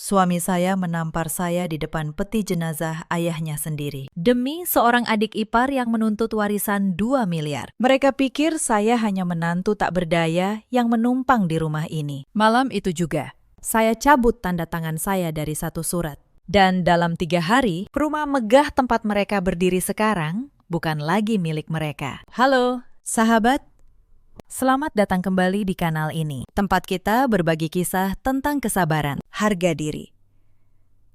Suami saya menampar saya di depan peti jenazah ayahnya sendiri. Demi seorang adik ipar yang menuntut warisan 2 miliar. Mereka pikir saya hanya menantu tak berdaya yang menumpang di rumah ini. Malam itu juga, saya cabut tanda tangan saya dari satu surat. Dan dalam 3 hari, rumah megah tempat mereka berdiri sekarang bukan lagi milik mereka. Halo, sahabat. Selamat datang kembali di kanal ini. Tempat kita berbagi kisah tentang kesabaran, harga diri,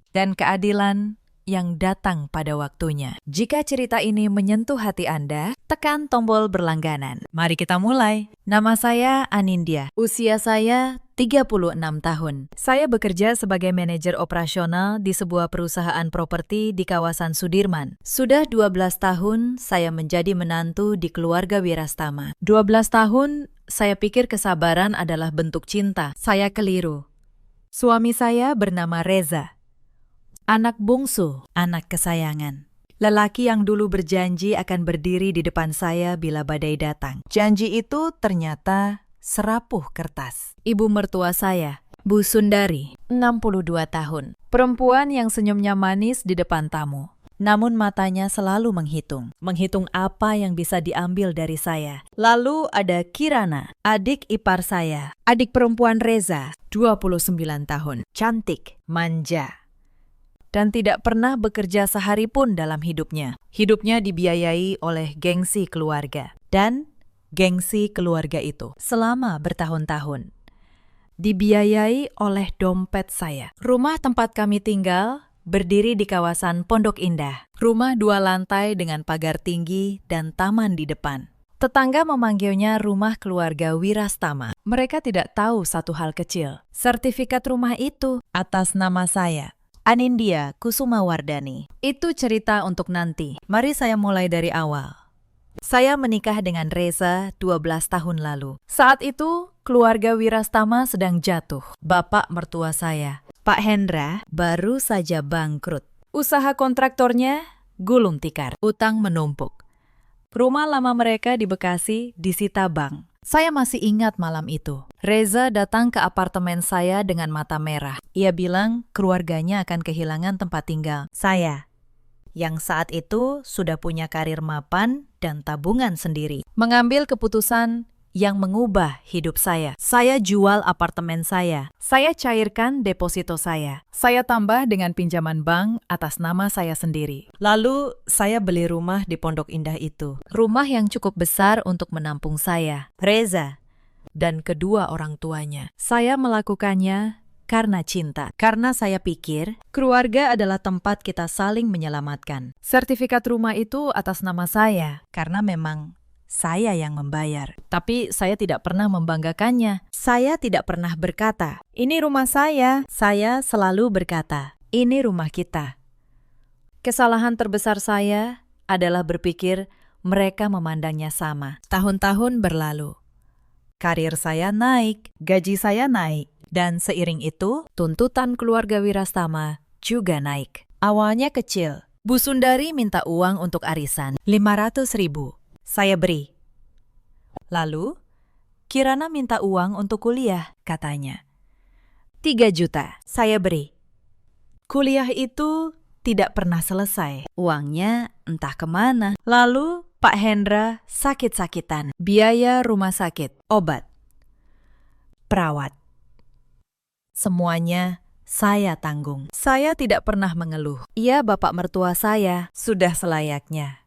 dan keadilan yang datang pada waktunya. Jika cerita ini menyentuh hati Anda, tekan tombol berlangganan. Mari kita mulai. Nama saya Anindya. Usia saya 36 tahun. Saya bekerja sebagai manajer operasional di sebuah perusahaan properti di kawasan Sudirman. Sudah 12 tahun saya menjadi menantu di keluarga Wirastama. 12 tahun saya pikir kesabaran adalah bentuk cinta. Saya keliru. Suami saya bernama Reza. Anak bungsu, anak kesayangan. Lelaki yang dulu berjanji akan berdiri di depan saya bila badai datang. Janji itu ternyata serapuh kertas. Ibu mertua saya, Bu Sundari, 62 tahun. Perempuan yang senyumnya manis di depan tamu. Namun matanya selalu menghitung. Menghitung apa yang bisa diambil dari saya. Lalu ada Kirana, adik ipar saya. Adik perempuan Reza, 29 tahun. Cantik, manja, dan tidak pernah bekerja sehari pun dalam hidupnya. Hidupnya dibiayai oleh gengsi keluarga. Dan gengsi keluarga itu selama bertahun-tahun dibiayai oleh dompet saya. Rumah tempat kami tinggal berdiri di kawasan Pondok Indah. Rumah 2 lantai dengan pagar tinggi dan taman di depan. Tetangga memanggilnya rumah keluarga Wirastama. Mereka tidak tahu satu hal kecil. Sertifikat rumah itu atas nama saya, Anindya Kusumawardani. Itu cerita untuk nanti. Mari saya mulai dari awal. Saya menikah dengan Reza 12 tahun lalu. Saat itu, keluarga Wirastama sedang jatuh. Bapak mertua saya, Pak Hendra, baru saja bangkrut. Usaha kontraktornya gulung tikar, utang menumpuk. Rumah lama mereka di Bekasi disita bank. Saya masih ingat malam itu. Reza datang ke apartemen saya dengan mata merah. Ia bilang keluarganya akan kehilangan tempat tinggal. Saya, yang saat itu sudah punya karir mapan dan tabungan sendiri, mengambil keputusan yang mengubah hidup saya. Saya jual apartemen saya. Saya cairkan deposito saya. Saya tambah dengan pinjaman bank atas nama saya sendiri. Lalu saya beli rumah di Pondok Indah itu. Rumah yang cukup besar untuk menampung saya, Reza, dan kedua orang tuanya. Saya melakukannya karena cinta. Karena saya pikir keluarga adalah tempat kita saling menyelamatkan. Sertifikat rumah itu atas nama saya karena memang saya yang membayar. Tapi saya tidak pernah membanggakannya. Saya tidak pernah berkata, "Ini rumah saya." Saya selalu berkata, "Ini rumah kita." Kesalahan terbesar saya adalah berpikir mereka memandangnya sama. Tahun-tahun berlalu. Karir saya naik, gaji saya naik, dan seiring itu, tuntutan keluarga Wirastama juga naik. Awalnya kecil. Bu Sundari minta uang untuk arisan, 500.000. Saya beri. Lalu, Kirana minta uang untuk kuliah, katanya. 3 juta, saya beri. Kuliah itu tidak pernah selesai. Uangnya entah kemana. Lalu, Pak Hendra sakit-sakitan. Biaya rumah sakit, obat, perawat. Semuanya saya tanggung. Saya tidak pernah mengeluh. Ia bapak mertua saya, sudah selayaknya.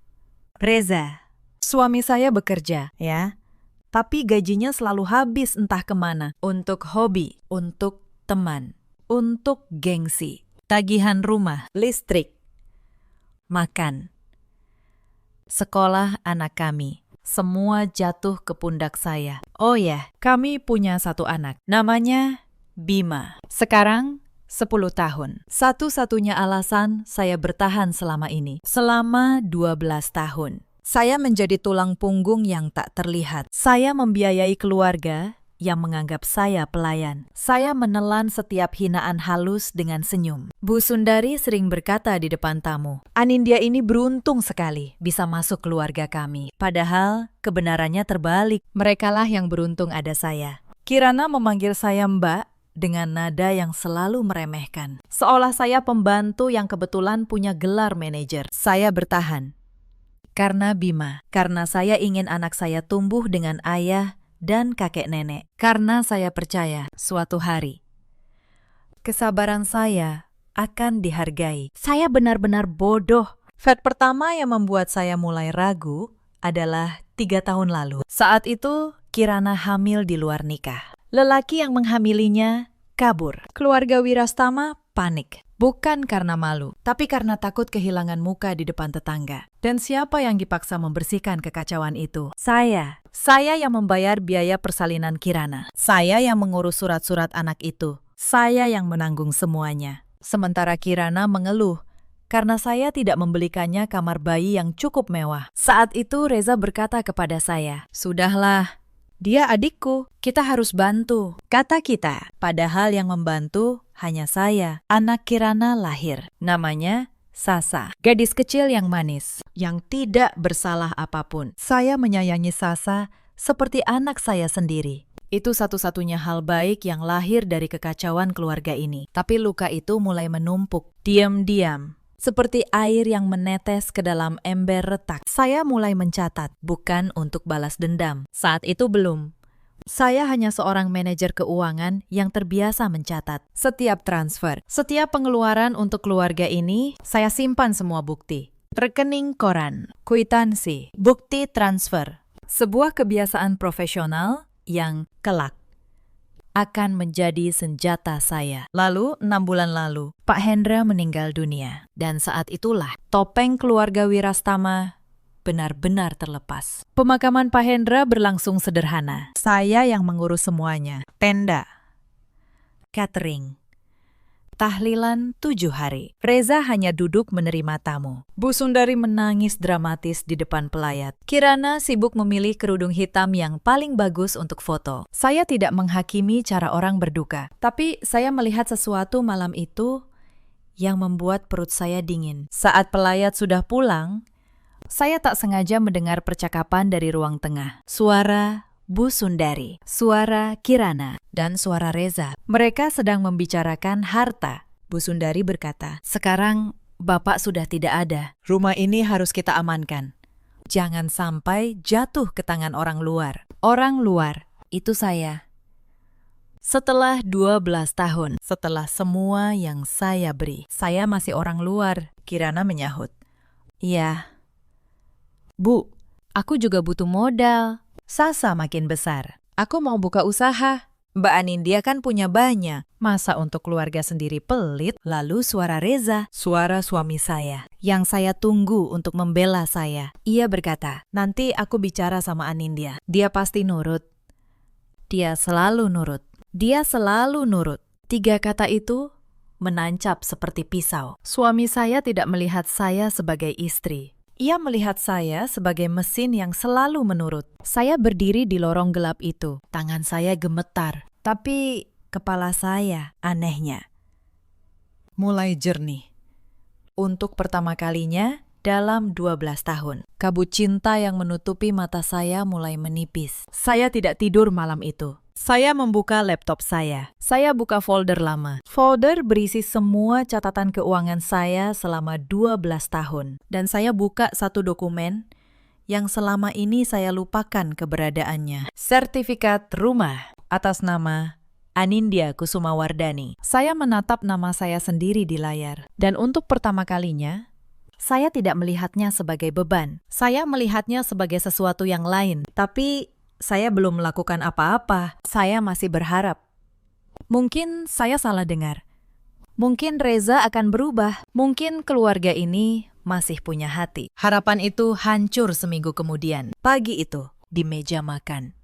Reza, suami saya bekerja, ya. Tapi gajinya selalu habis entah kemana. Untuk hobi, untuk teman, untuk gengsi, tagihan rumah, listrik, makan, sekolah anak kami. Semua jatuh ke pundak saya. Oh ya, kami punya satu anak. Namanya Bima. Sekarang 10 tahun. Satu-satunya alasan saya bertahan selama ini. Selama 12 tahun. Saya menjadi tulang punggung yang tak terlihat. Saya membiayai keluarga yang menganggap saya pelayan. Saya menelan setiap hinaan halus dengan senyum. Bu Sundari sering berkata di depan tamu, "Anindya ini beruntung sekali bisa masuk keluarga kami." Padahal kebenarannya terbalik. Merekalah yang beruntung ada saya. Kirana memanggil saya Mbak dengan nada yang selalu meremehkan. Seolah saya pembantu yang kebetulan punya gelar manajer. Saya bertahan. Karena Bima, karena saya ingin anak saya tumbuh dengan ayah dan kakek nenek. Karena saya percaya suatu hari kesabaran saya akan dihargai. Saya benar-benar bodoh. Fact pertama yang membuat saya mulai ragu adalah 3 tahun lalu. Saat itu, Kirana hamil di luar nikah. Lelaki yang menghamilinya kabur. Keluarga Wirastama panik. Bukan karena malu, tapi karena takut kehilangan muka di depan tetangga. Dan siapa yang dipaksa membersihkan kekacauan itu? Saya. Saya yang membayar biaya persalinan Kirana. Saya yang mengurus surat-surat anak itu. Saya yang menanggung semuanya. Sementara Kirana mengeluh karena saya tidak membelikannya kamar bayi yang cukup mewah. Saat itu Reza berkata kepada saya, "Sudahlah, dia adikku, kita harus bantu." Kata kita, padahal yang membantu hanya saya. Anak Kirana lahir. Namanya Sasa, gadis kecil yang manis, yang tidak bersalah apapun. Saya menyayangi Sasa seperti anak saya sendiri. Itu satu-satunya hal baik yang lahir dari kekacauan keluarga ini. Tapi luka itu mulai menumpuk, diam-diam. Seperti air yang menetes ke dalam ember retak. Saya mulai mencatat, bukan untuk balas dendam. Saat itu belum. Saya hanya seorang manajer keuangan yang terbiasa mencatat. Setiap transfer, setiap pengeluaran untuk keluarga ini, saya simpan semua bukti. Rekening koran, kwitansi, bukti transfer. Sebuah kebiasaan profesional yang kelak akan menjadi senjata saya. Lalu, 6 bulan lalu, Pak Hendra meninggal dunia. Dan saat itulah, topeng keluarga Wirastama benar-benar terlepas. Pemakaman Pak Hendra berlangsung sederhana. Saya yang mengurus semuanya. Tenda, catering, tahlilan 7 hari. Reza hanya duduk menerima tamu. Bu Sundari menangis dramatis di depan pelayat. Kirana sibuk memilih kerudung hitam yang paling bagus untuk foto. Saya tidak menghakimi cara orang berduka, tapi saya melihat sesuatu malam itu yang membuat perut saya dingin. Saat pelayat sudah pulang, saya tak sengaja mendengar percakapan dari ruang tengah. Suara Bu Sundari, suara Kirana, dan suara Reza. Mereka sedang membicarakan harta. Bu Sundari berkata, "Sekarang Bapak sudah tidak ada. Rumah ini harus kita amankan. Jangan sampai jatuh ke tangan orang luar." Orang luar, itu saya. Setelah 12 tahun, setelah semua yang saya beri, saya masih orang luar. Kirana menyahut, "Iya. Bu, aku juga butuh modal." Sasa makin besar. "Aku mau buka usaha. Mbak Anindya kan punya banyak. Masa untuk keluarga sendiri pelit?" Lalu suara Reza, suara suami saya, yang saya tunggu untuk membela saya. Ia berkata, "Nanti aku bicara sama Anindya. Dia pasti nurut." Dia selalu nurut. Dia selalu nurut. 3 kata itu menancap seperti pisau. Suami saya tidak melihat saya sebagai istri. Ia melihat saya sebagai mesin yang selalu menurut. Saya berdiri di lorong gelap itu. Tangan saya gemetar. Tapi kepala saya, anehnya, mulai jernih. Untuk pertama kalinya dalam 12 tahun, kabut cinta yang menutupi mata saya mulai menipis. Saya tidak tidur malam itu. Saya membuka laptop saya. Saya buka folder lama. Folder berisi semua catatan keuangan saya selama 12 tahun. Dan saya buka satu dokumen yang selama ini saya lupakan keberadaannya. Sertifikat rumah atas nama Anindya Kusumawardhani. Saya menatap nama saya sendiri di layar. Dan untuk pertama kalinya, saya tidak melihatnya sebagai beban. Saya melihatnya sebagai sesuatu yang lain. Tapi saya belum melakukan apa-apa. Saya masih berharap. Mungkin saya salah dengar. Mungkin Reza akan berubah. Mungkin keluarga ini masih punya hati. Harapan itu hancur seminggu kemudian. Pagi itu, di meja makan,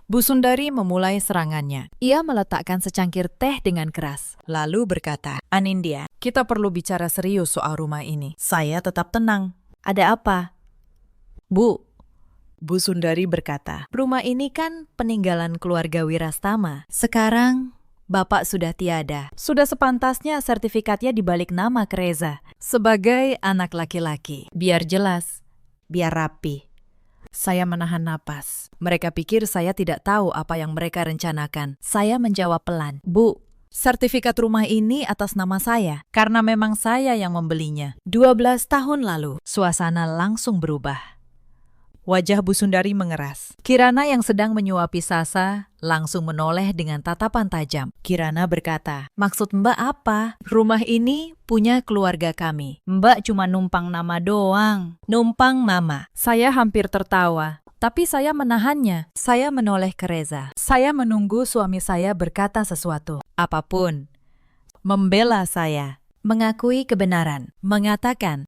Bu Sundari memulai serangannya. Ia meletakkan secangkir teh dengan keras, lalu berkata, "Anindya, kita perlu bicara serius soal rumah ini." Saya tetap tenang. "Ada apa?" "Bu," Bu Sundari berkata, "rumah ini kan peninggalan keluarga Wirastama. Sekarang Bapak sudah tiada. Sudah sepantasnya sertifikatnya dibalik nama ke Reza sebagai anak laki-laki. Biar jelas, biar rapi." Saya menahan napas. Mereka pikir saya tidak tahu apa yang mereka rencanakan. Saya menjawab pelan, "Bu, sertifikat rumah ini atas nama saya, karena memang saya yang membelinya. 12 tahun lalu." Suasana langsung berubah. Wajah Bu Sundari mengeras. Kirana yang sedang menyuapi Sasa langsung menoleh dengan tatapan tajam. Kirana berkata, "Maksud Mbak apa? Rumah ini punya keluarga kami. Mbak cuma numpang nama doang." "Numpang Mama." Saya hampir tertawa. Tapi saya menahannya. Saya menoleh ke Reza. Saya menunggu suami saya berkata sesuatu. Apapun. Membela saya. Mengakui kebenaran. Mengatakan,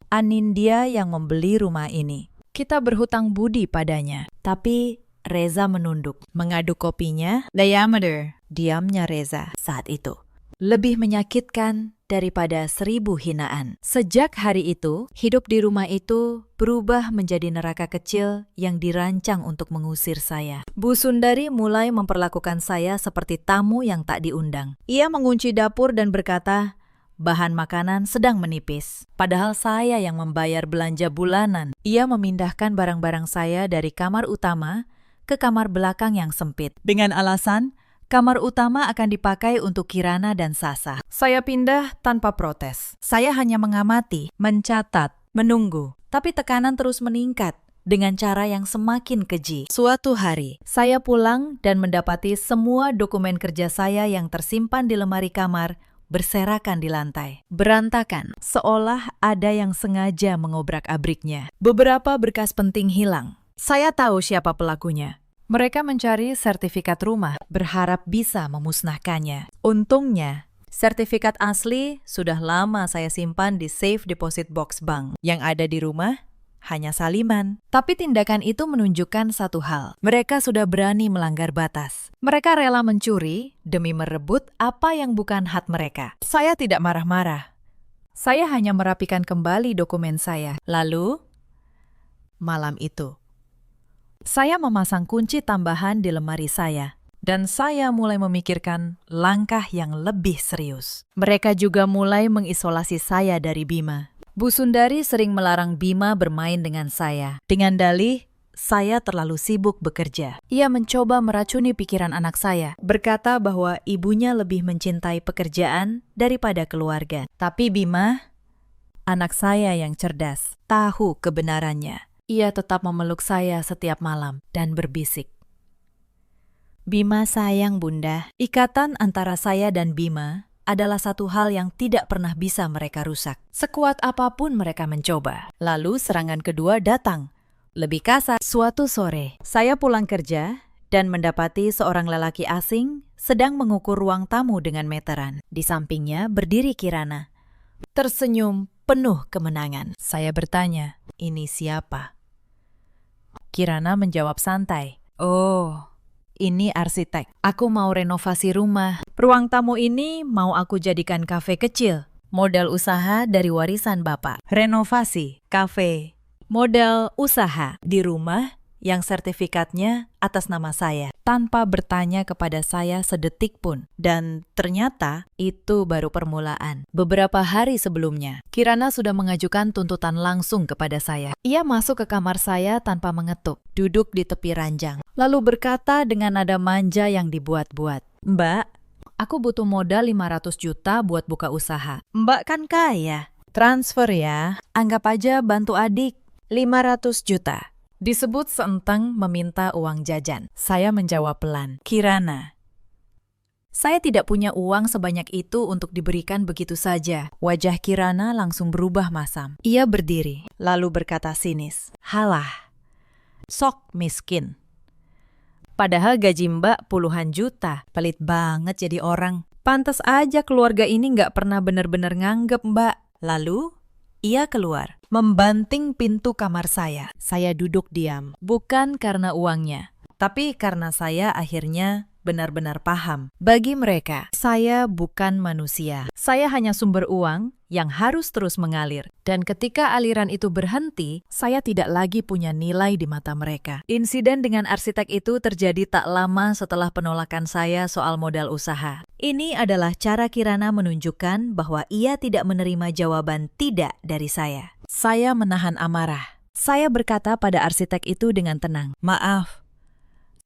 Anindya yang membeli rumah ini. Kita berhutang budi padanya. Tapi Reza menunduk. Mengaduk kopinya. "Diameter." Diamnya Reza saat itu lebih menyakitkan daripada 1000 hinaan. Sejak hari itu, hidup di rumah itu berubah menjadi neraka kecil yang dirancang untuk mengusir saya. Bu Sundari mulai memperlakukan saya seperti tamu yang tak diundang. Ia mengunci dapur dan berkata, bahan makanan sedang menipis. Padahal saya yang membayar belanja bulanan. Ia memindahkan barang-barang saya dari kamar utama ke kamar belakang yang sempit. Dengan alasan, kamar utama akan dipakai untuk Kirana dan Sasa. Saya pindah tanpa protes. Saya hanya mengamati, mencatat, menunggu. Tapi tekanan terus meningkat dengan cara yang semakin keji. Suatu hari, saya pulang dan mendapati semua dokumen kerja saya yang tersimpan di lemari kamar berserakan di lantai. Berantakan, seolah ada yang sengaja mengobrak-abriknya. Beberapa berkas penting hilang. Saya tahu siapa pelakunya. Mereka mencari sertifikat rumah, berharap bisa memusnahkannya. Untungnya, sertifikat asli sudah lama saya simpan di safe deposit box bank. Yang ada di rumah hanya saliman. Tapi tindakan itu menunjukkan satu hal. Mereka sudah berani melanggar batas. Mereka rela mencuri demi merebut apa yang bukan hak mereka. Saya tidak marah-marah. Saya hanya merapikan kembali dokumen saya. Lalu, malam itu, saya memasang kunci tambahan di lemari saya. Dan saya mulai memikirkan langkah yang lebih serius. Mereka juga mulai mengisolasi saya dari Bima. Bu Sundari sering melarang Bima bermain dengan saya. Dengan dalih, saya terlalu sibuk bekerja. Ia mencoba meracuni pikiran anak saya, berkata bahwa ibunya lebih mencintai pekerjaan daripada keluarga. Tapi Bima, anak saya yang cerdas, tahu kebenarannya. Ia tetap memeluk saya setiap malam dan berbisik, "Bima sayang Bunda." Ikatan antara saya dan Bima adalah satu hal yang tidak pernah bisa mereka rusak. Sekuat apapun mereka mencoba. Lalu serangan kedua datang. Lebih kasar. Suatu sore, saya pulang kerja dan mendapati seorang lelaki asing sedang mengukur ruang tamu dengan meteran. Di sampingnya berdiri Kirana. Tersenyum penuh kemenangan. Saya bertanya, "Ini siapa?" Kirana menjawab santai, "Oh, ini arsitek. Aku mau renovasi rumah. Ruang tamu ini mau aku jadikan kafe kecil. Modal usaha dari warisan Bapak." Renovasi, kafe, modal usaha di rumah yang sertifikatnya atas nama saya, tanpa bertanya kepada saya sedetik pun. Dan ternyata itu baru permulaan. Beberapa hari sebelumnya, Kirana sudah mengajukan tuntutan langsung kepada saya. Ia masuk ke kamar saya tanpa mengetuk, duduk di tepi ranjang, lalu berkata dengan nada manja yang dibuat-buat, "Mbak, aku butuh modal 500 juta buat buka usaha. Mbak kan kaya. Transfer ya, anggap aja bantu adik. 500 juta. Disebut seentang meminta uang jajan. Saya menjawab pelan, "Kirana, saya tidak punya uang sebanyak itu untuk diberikan begitu saja." Wajah Kirana langsung berubah masam. Ia berdiri, lalu berkata sinis, "Halah, sok miskin. Padahal gaji Mbak puluhan juta. Pelit banget jadi orang. Pantas aja keluarga ini nggak pernah benar-benar nganggep Mbak." Lalu, ia keluar, membanting pintu kamar saya. Saya duduk diam, bukan karena uangnya, tapi karena saya akhirnya benar-benar paham. Bagi mereka, saya bukan manusia. Saya hanya sumber uang yang harus terus mengalir. Dan ketika aliran itu berhenti, saya tidak lagi punya nilai di mata mereka. Insiden dengan arsitek itu terjadi tak lama setelah penolakan saya soal modal usaha. Ini adalah cara Kirana menunjukkan bahwa ia tidak menerima jawaban tidak dari saya. Saya menahan amarah. Saya berkata pada arsitek itu dengan tenang, "Maaf,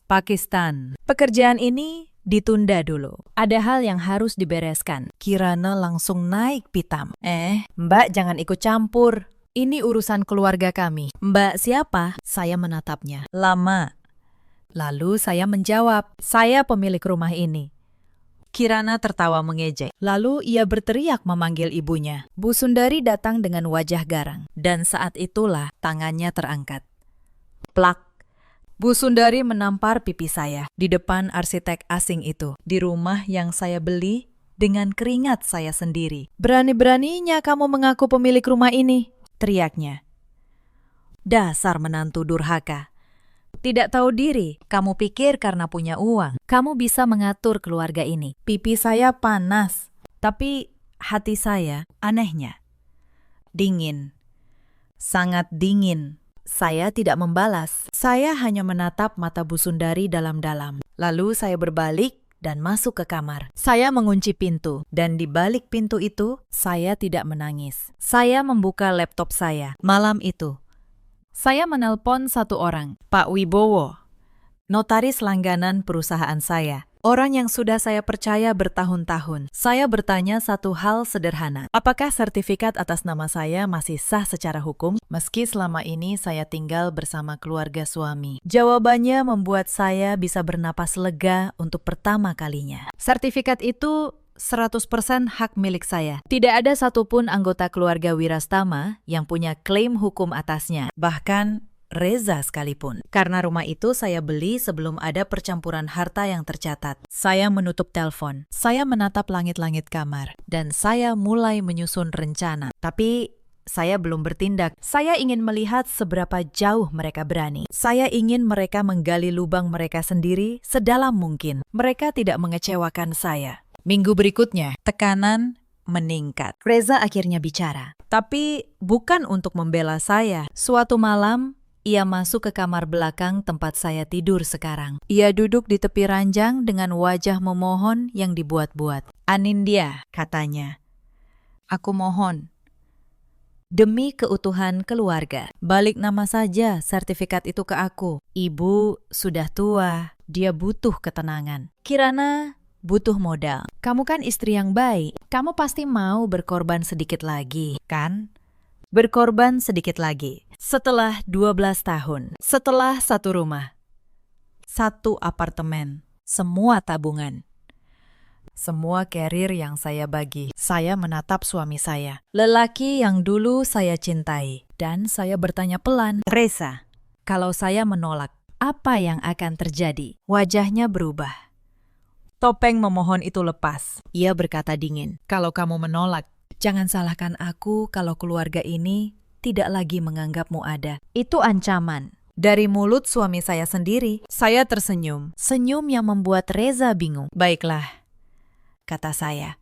Pakistan. Pekerjaan ini ditunda dulu. Ada hal yang harus dibereskan." Kirana langsung naik pitam. Mbak jangan ikut campur. Ini urusan keluarga kami." "Mbak siapa?" Saya menatapnya. "Lama." Lalu saya menjawab, "Saya pemilik rumah ini." Kirana tertawa mengejek. Lalu ia berteriak memanggil ibunya. Bu Sundari datang dengan wajah garang. Dan saat itulah tangannya terangkat. Plak. Bu Sundari menampar pipi saya di depan arsitek asing itu. Di rumah yang saya beli dengan keringat saya sendiri. "Berani-beraninya kamu mengaku pemilik rumah ini," teriaknya. "Dasar menantu durhaka. Tidak tahu diri, kamu pikir karena punya uang, kamu bisa mengatur keluarga ini." Pipi saya panas, tapi hati saya anehnya dingin. Sangat dingin. Saya tidak membalas. Saya hanya menatap mata Bu Sundari dalam-dalam. Lalu saya berbalik dan masuk ke kamar. Saya mengunci pintu, dan di balik pintu itu, saya tidak menangis. Saya membuka laptop saya. Malam itu, saya menelpon satu orang, Pak Wibowo, notaris langganan perusahaan saya. Orang yang sudah saya percaya bertahun-tahun. Saya bertanya satu hal sederhana. Apakah sertifikat atas nama saya masih sah secara hukum, meski selama ini saya tinggal bersama keluarga suami? Jawabannya membuat saya bisa bernapas lega untuk pertama kalinya. Sertifikat itu 100% hak milik saya. Tidak ada satupun anggota keluarga Wirastama yang punya klaim hukum atasnya. Bahkan Reza sekalipun. Karena rumah itu saya beli sebelum ada percampuran harta yang tercatat. Saya menutup telepon. Saya menatap langit-langit kamar. Dan saya mulai menyusun rencana. Tapi saya belum bertindak. Saya ingin melihat seberapa jauh mereka berani. Saya ingin mereka menggali lubang mereka sendiri sedalam mungkin. Mereka tidak mengecewakan saya. Minggu berikutnya, tekanan meningkat. Reza akhirnya bicara. Tapi bukan untuk membela saya. Suatu malam, ia masuk ke kamar belakang tempat saya tidur sekarang. Ia duduk di tepi ranjang dengan wajah memohon yang dibuat-buat. "Anindya," katanya, "aku mohon. Demi keutuhan keluarga, balik nama saja sertifikat itu ke aku. Ibu sudah tua, dia butuh ketenangan. Kirana butuh modal. Kamu kan istri yang baik, kamu pasti mau berkorban sedikit lagi, kan?" Berkorban sedikit lagi. Setelah 12 tahun, setelah satu rumah, satu apartemen, semua tabungan, semua karir yang saya bagi, saya menatap suami saya, lelaki yang dulu saya cintai, dan saya bertanya pelan, "Reza, kalau saya menolak, apa yang akan terjadi?" Wajahnya berubah. Topeng memohon itu lepas. Ia berkata dingin, "Kalau kamu menolak, jangan salahkan aku kalau keluarga ini tidak lagi menganggapmu ada. Itu ancaman." Dari mulut suami saya sendiri, saya tersenyum. Senyum yang membuat Reza bingung. "Baiklah," kata saya.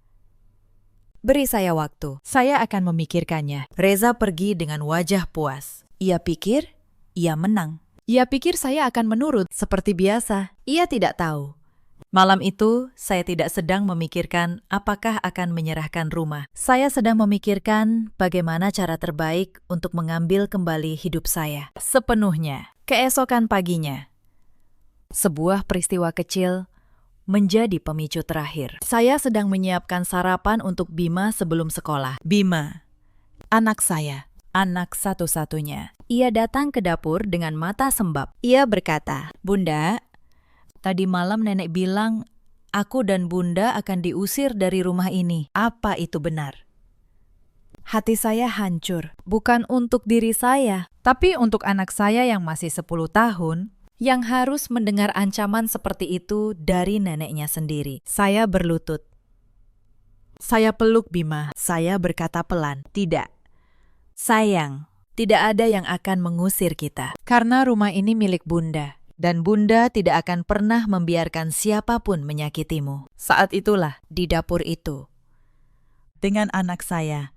"Beri saya waktu. Saya akan memikirkannya." Reza pergi dengan wajah puas. Ia pikir, ia menang. Ia pikir saya akan menurut seperti biasa. Ia tidak tahu. Malam itu, saya tidak sedang memikirkan apakah akan menyerahkan rumah. Saya sedang memikirkan bagaimana cara terbaik untuk mengambil kembali hidup saya sepenuhnya. Keesokan paginya, sebuah peristiwa kecil menjadi pemicu terakhir. Saya sedang menyiapkan sarapan untuk Bima sebelum sekolah. Bima, anak saya, anak satu-satunya. Ia datang ke dapur dengan mata sembab. Ia berkata, "Bunda, tadi malam nenek bilang aku dan Bunda akan diusir dari rumah ini. Apa itu benar?" Hati saya hancur, bukan untuk diri saya, tapi untuk anak saya yang masih 10 tahun, yang harus mendengar ancaman seperti itu dari neneknya sendiri. Saya berlutut. Saya peluk Bima. Saya berkata pelan, "Tidak. Sayang, tidak ada yang akan mengusir kita. Karena rumah ini milik Bunda. Dan Bunda tidak akan pernah membiarkan siapapun menyakitimu." Saat itulah, di dapur itu, dengan anak saya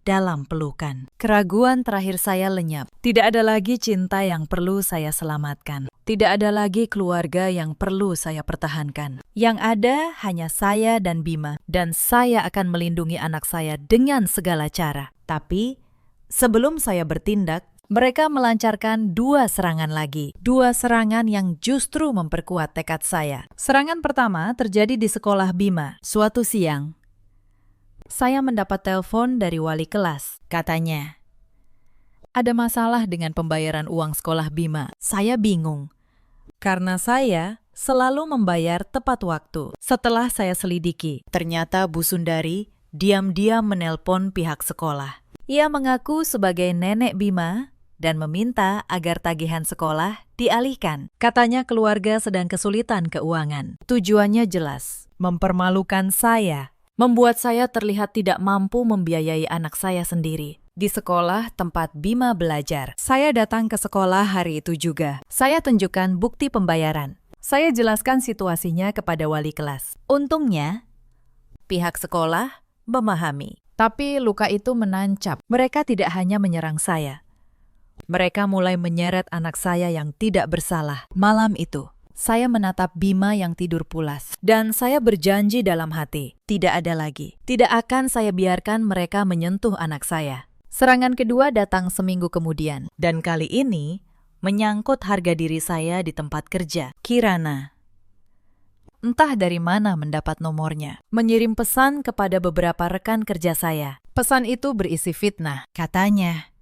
dalam pelukan, keraguan terakhir saya lenyap. Tidak ada lagi cinta yang perlu saya selamatkan. Tidak ada lagi keluarga yang perlu saya pertahankan. Yang ada hanya saya dan Bima, dan saya akan melindungi anak saya dengan segala cara. Tapi sebelum saya bertindak, Mereka melancarkan 2 serangan lagi. 2 serangan yang justru memperkuat tekad saya. Serangan pertama terjadi di sekolah Bima. Suatu siang, saya mendapat telepon dari wali kelas. Katanya, ada masalah dengan pembayaran uang sekolah Bima. Saya bingung, karena saya selalu membayar tepat waktu. Setelah saya selidiki, ternyata Bu Sundari diam-diam menelpon pihak sekolah. Ia mengaku sebagai nenek Bima dan meminta agar tagihan sekolah dialihkan. Katanya keluarga sedang kesulitan keuangan. Tujuannya jelas, mempermalukan saya, membuat saya terlihat tidak mampu membiayai anak saya sendiri. Di sekolah tempat Bima belajar. Saya datang ke sekolah hari itu juga. Saya tunjukkan bukti pembayaran. Saya jelaskan situasinya kepada wali kelas. Untungnya, pihak sekolah memahami. Tapi luka itu menancap. Mereka tidak hanya menyerang saya. Mereka mulai menyeret anak saya yang tidak bersalah. Malam itu, saya menatap Bima yang tidur pulas. Dan saya berjanji dalam hati, tidak ada lagi. Tidak akan saya biarkan mereka menyentuh anak saya. Serangan kedua datang seminggu kemudian. Dan kali ini, menyangkut harga diri saya di tempat kerja. Kirana, entah dari mana mendapat nomornya, mengirim pesan kepada beberapa rekan kerja saya. Pesan itu berisi fitnah. Katanya,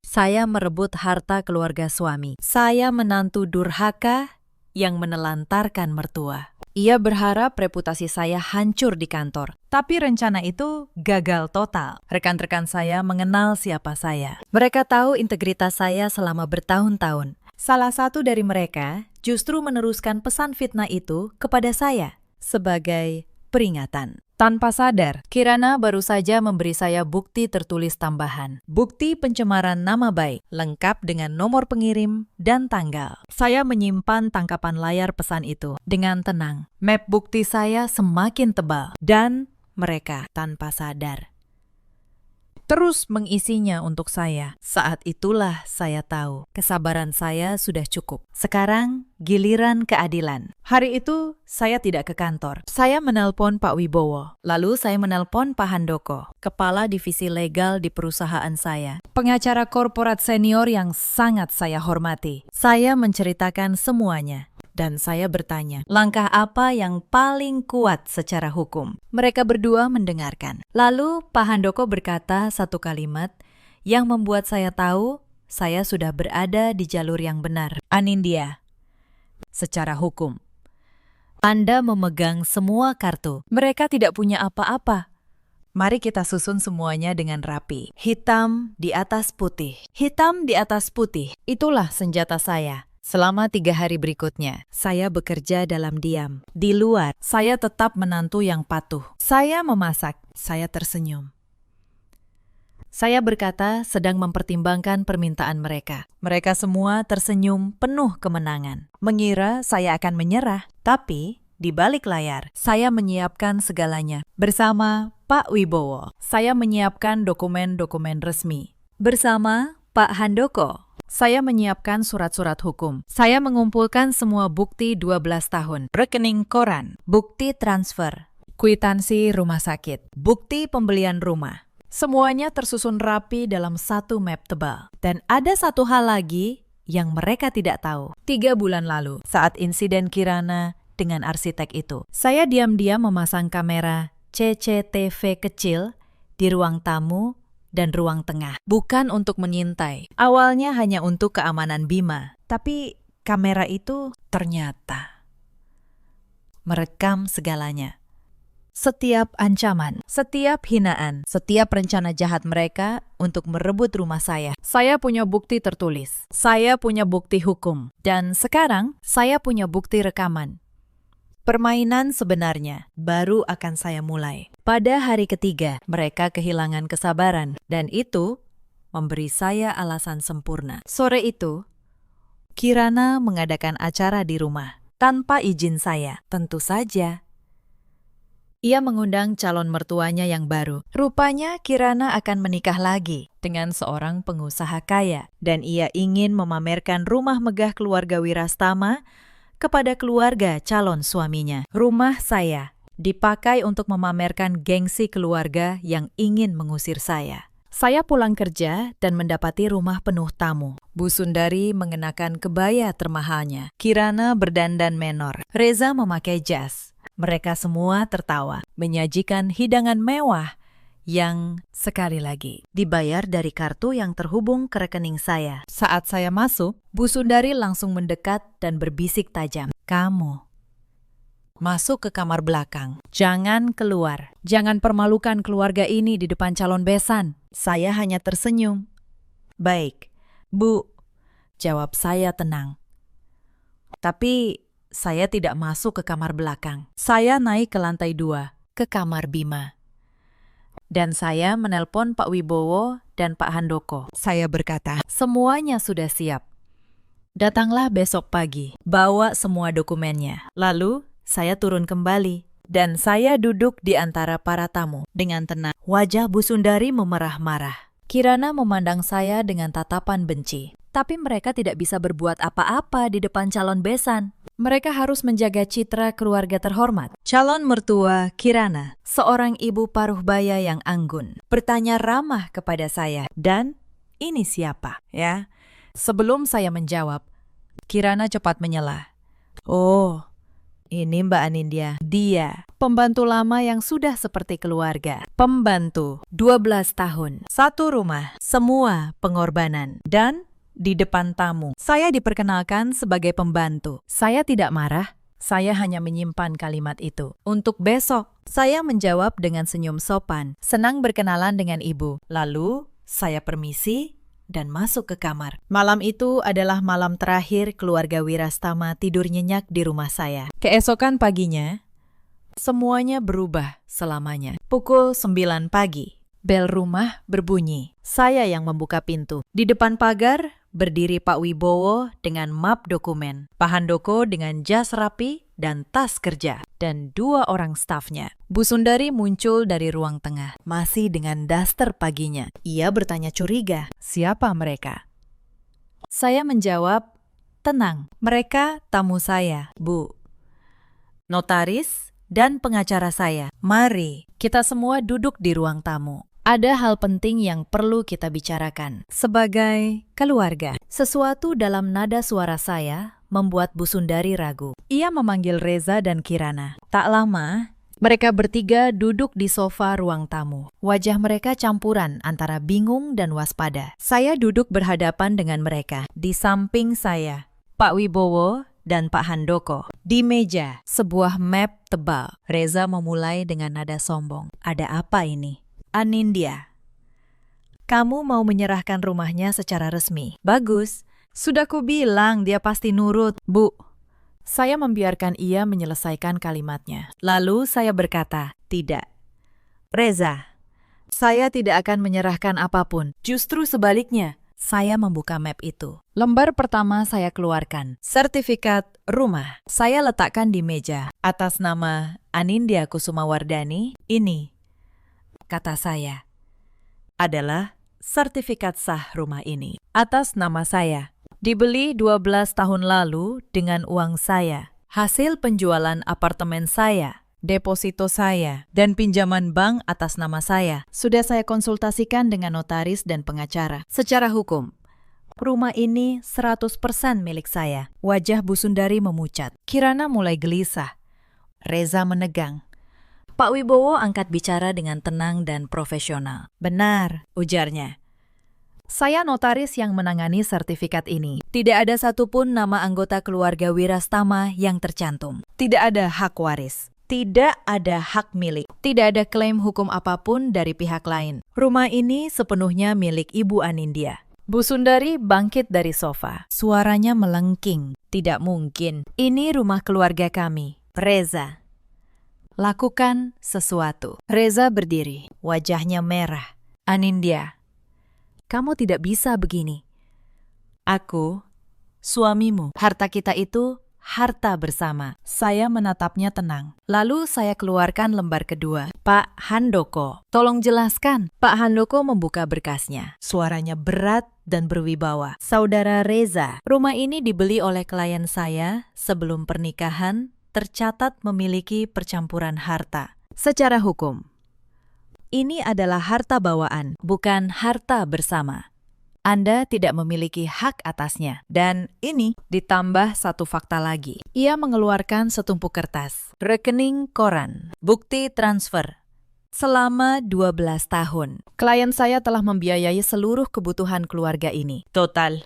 saya merebut harta keluarga suami. Saya menantu durhaka yang menelantarkan mertua. Ia berharap reputasi saya hancur di kantor. Tapi rencana itu gagal total. Rekan-rekan saya mengenal siapa saya. Mereka tahu integritas saya selama bertahun-tahun. Salah satu dari mereka justru meneruskan pesan fitnah itu kepada saya sebagai peringatan. Tanpa sadar, Kirana baru saja memberi saya bukti tertulis tambahan. Bukti pencemaran nama baik, lengkap dengan nomor pengirim dan tanggal. Saya menyimpan tangkapan layar pesan itu dengan tenang. Map bukti saya semakin tebal dan mereka tanpa sadar terus mengisinya untuk saya. Saat itulah saya tahu kesabaran saya sudah cukup. Sekarang giliran keadilan. Hari itu saya tidak ke kantor. Saya menelpon Pak Wibowo. Lalu saya menelpon Pak Handoko, kepala divisi legal di perusahaan saya. Pengacara korporat senior yang sangat saya hormati. Saya menceritakan semuanya. Dan saya bertanya, langkah apa yang paling kuat secara hukum? Mereka berdua mendengarkan. Lalu Pak Handoko berkata satu kalimat yang membuat saya tahu saya sudah berada di jalur yang benar. Anindya, secara hukum, Anda memegang semua kartu. Mereka tidak punya apa-apa. Mari kita susun semuanya dengan rapi. Hitam di atas putih. Hitam di atas putih. Itulah senjata saya. Selama 3 hari berikutnya, saya bekerja dalam diam. Di luar, saya tetap menantu yang patuh. Saya memasak, saya tersenyum. Saya berkata sedang mempertimbangkan permintaan mereka. Mereka semua tersenyum penuh kemenangan. Mengira saya akan menyerah, tapi di balik layar, saya menyiapkan segalanya. Bersama Pak Wibowo, saya menyiapkan dokumen-dokumen resmi. Bersama Pak Handoko, saya menyiapkan surat-surat hukum. Saya mengumpulkan semua bukti 12 tahun, rekening koran, bukti transfer, kwitansi rumah sakit, bukti pembelian rumah. Semuanya tersusun rapi dalam satu map tebal. Dan ada satu hal lagi yang mereka tidak tahu. 3 bulan lalu, saat insiden Kirana dengan arsitek itu, saya diam-diam memasang kamera CCTV kecil di ruang tamu dan ruang tengah. Bukan untuk menyintai. Awalnya hanya untuk keamanan Bima. Tapi kamera itu ternyata merekam segalanya. Setiap ancaman, setiap hinaan, setiap rencana jahat mereka untuk merebut rumah saya. Saya punya bukti tertulis. Saya punya bukti hukum. Dan sekarang saya punya bukti rekaman. Permainan sebenarnya baru akan saya mulai. Pada hari ketiga, mereka kehilangan kesabaran, dan itu memberi saya alasan sempurna. Sore itu, Kirana mengadakan acara di rumah, tanpa izin saya, tentu saja. Ia mengundang calon mertuanya yang baru. Rupanya Kirana akan menikah lagi dengan seorang pengusaha kaya, dan ia ingin memamerkan rumah megah keluarga Wirastama kepada keluarga calon suaminya. Rumah saya dipakai untuk memamerkan gengsi keluarga yang ingin mengusir saya. Saya pulang kerja dan mendapati rumah penuh tamu. Bu Sundari mengenakan kebaya termahalnya. Kirana berdandan menor. Reza memakai jas. Mereka semua tertawa, menyajikan hidangan mewah yang sekali lagi dibayar dari kartu yang terhubung ke rekening saya. Saat saya masuk, Bu Sundari langsung mendekat dan berbisik tajam. Kamu masuk ke kamar belakang. Jangan keluar. Jangan permalukan keluarga ini di depan calon besan. Saya hanya tersenyum. Baik, Bu, jawab saya tenang. Tapi saya tidak masuk ke kamar belakang. Saya naik ke lantai 2, ke kamar Bima. Dan saya menelpon Pak Wibowo dan Pak Handoko. Saya berkata, semuanya sudah siap. Datanglah besok pagi, bawa semua dokumennya. Lalu, saya turun kembali, dan saya duduk di antara para tamu. Dengan tenang, wajah Bu Sundari memerah-marah. Kirana memandang saya dengan tatapan benci. Tapi mereka tidak bisa berbuat apa-apa di depan calon besan. Mereka harus menjaga citra keluarga terhormat. Calon mertua Kirana, seorang ibu paruh baya yang anggun, bertanya ramah kepada saya. Dan ini siapa, ya? Sebelum saya menjawab, Kirana cepat menyela. Oh, ini Mbak Anindya. Dia, pembantu lama yang sudah seperti keluarga. Pembantu, 12 tahun, satu rumah, semua pengorbanan. Dan di depan tamu, saya diperkenalkan sebagai pembantu. Saya tidak marah, saya hanya menyimpan kalimat itu. Untuk besok, saya menjawab dengan senyum sopan, senang berkenalan dengan ibu. Lalu, saya permisi dan masuk ke kamar. Malam itu adalah malam terakhir keluarga Wirastama tidur nyenyak di rumah saya. Keesokan paginya, semuanya berubah selamanya. Pukul 9 pagi, bel rumah berbunyi. Saya yang membuka pintu. Di depan pagar, berdiri Pak Wibowo dengan map dokumen, Pak Handoko dengan jas rapi dan tas kerja, dan 2 orang stafnya. Bu Sundari muncul dari ruang tengah, masih dengan daster paginya. Ia bertanya curiga, siapa mereka? Saya menjawab, tenang, mereka tamu saya, Bu. Notaris dan pengacara saya. Mari, kita semua duduk di ruang tamu. Ada hal penting yang perlu kita bicarakan. Sebagai keluarga, sesuatu dalam nada suara saya membuat Bu Sundari ragu. Ia memanggil Reza dan Kirana. Tak lama, mereka bertiga duduk di sofa ruang tamu. Wajah mereka campuran antara bingung dan waspada. Saya duduk berhadapan dengan mereka. Di samping saya, Pak Wibowo dan Pak Handoko. Di meja, sebuah map tebal. Reza memulai dengan nada sombong. Ada apa ini? Anindya, kamu mau menyerahkan rumahnya secara resmi. Bagus, sudah kubilang dia pasti nurut. Bu, saya membiarkan ia menyelesaikan kalimatnya. Lalu saya berkata, tidak. Reza, saya tidak akan menyerahkan apapun. Justru sebaliknya, saya membuka map itu. Lembar pertama saya keluarkan. Sertifikat rumah. Saya letakkan di meja. Atas nama Anindya Kusumawardhani, ini, kata saya, adalah sertifikat sah rumah ini. Atas nama saya. Dibeli 12 tahun lalu dengan uang saya. Hasil penjualan apartemen saya, deposito saya, dan pinjaman bank atas nama saya. Sudah saya konsultasikan dengan notaris dan pengacara. Secara hukum, rumah ini 100% milik saya. Wajah Bu Sundari memucat. Kirana mulai gelisah. Reza menegang. Pak Wibowo angkat bicara dengan tenang dan profesional. Benar, ujarnya. Saya notaris yang menangani sertifikat ini. Tidak ada satupun nama anggota keluarga Wirastama yang tercantum. Tidak ada hak waris. Tidak ada hak milik. Tidak ada klaim hukum apapun dari pihak lain. Rumah ini sepenuhnya milik Ibu Anindya. Bu Sundari bangkit dari sofa. Suaranya melengking. Tidak mungkin. Ini rumah keluarga kami. Reza, lakukan sesuatu. Reza berdiri, wajahnya merah. Anindya, kamu tidak bisa begini. Aku, suamimu. Harta kita itu harta bersama. Saya menatapnya tenang. Lalu saya keluarkan lembar kedua. Pak Handoko, tolong jelaskan. Pak Handoko membuka berkasnya. Suaranya berat dan berwibawa. Saudara Reza, rumah ini dibeli oleh klien saya sebelum pernikahan, tercatat memiliki percampuran harta. Secara hukum, Ini adalah harta bawaan, bukan harta bersama. Anda tidak memiliki hak atasnya. Dan ini ditambah satu fakta lagi. Ia mengeluarkan setumpuk kertas, rekening koran, bukti transfer. Selama 12 tahun, klien saya telah membiayai seluruh kebutuhan keluarga ini. Total,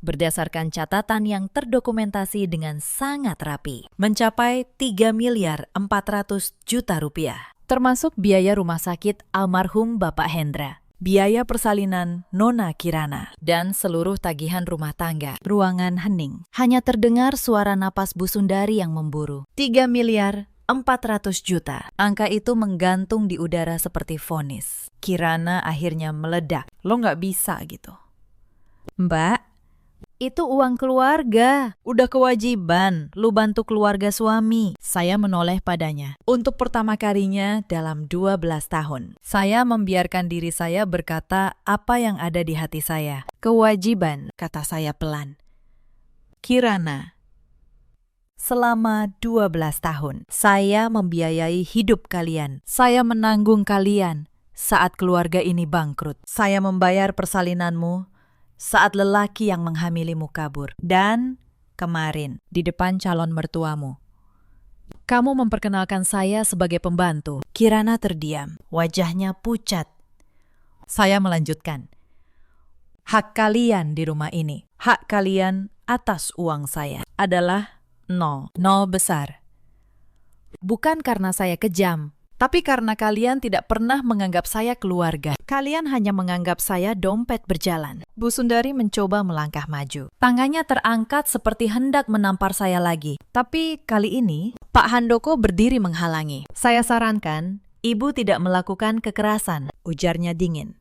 berdasarkan catatan yang terdokumentasi dengan sangat rapi, mencapai 3.400.000.000 rupiah. Termasuk biaya rumah sakit almarhum Bapak Hendra, biaya persalinan Nona Kirana, dan seluruh tagihan rumah tangga. Ruangan hening. Hanya terdengar suara napas Bu Sundari yang memburu. 3.400.000.000. Angka itu menggantung di udara seperti vonis. Kirana akhirnya meledak. Lo nggak bisa gitu. Mbak, itu uang keluarga. Udah kewajiban lu bantu keluarga suami. Saya menoleh padanya. Untuk pertama kalinya dalam 12 tahun, saya membiarkan diri saya berkata apa yang ada di hati saya. Kewajiban, kata saya pelan. Kirana, selama 12 tahun, saya membiayai hidup kalian. Saya menanggung kalian saat keluarga ini bangkrut. Saya membayar persalinanmu saat lelaki yang menghamilimu kabur. Dan kemarin, di depan calon mertuamu, kamu memperkenalkan saya sebagai pembantu. Kirana terdiam, wajahnya pucat. Saya melanjutkan. Hak kalian di rumah ini, hak kalian atas uang saya adalah nol. Nol besar. Bukan karena saya kejam, tapi karena kalian tidak pernah menganggap saya keluarga. Kalian hanya menganggap saya dompet berjalan. Bu Sundari mencoba melangkah maju. Tangannya terangkat seperti hendak menampar saya lagi. Tapi kali ini, Pak Handoko berdiri menghalangi. Saya sarankan, Ibu tidak melakukan kekerasan, ujarnya dingin.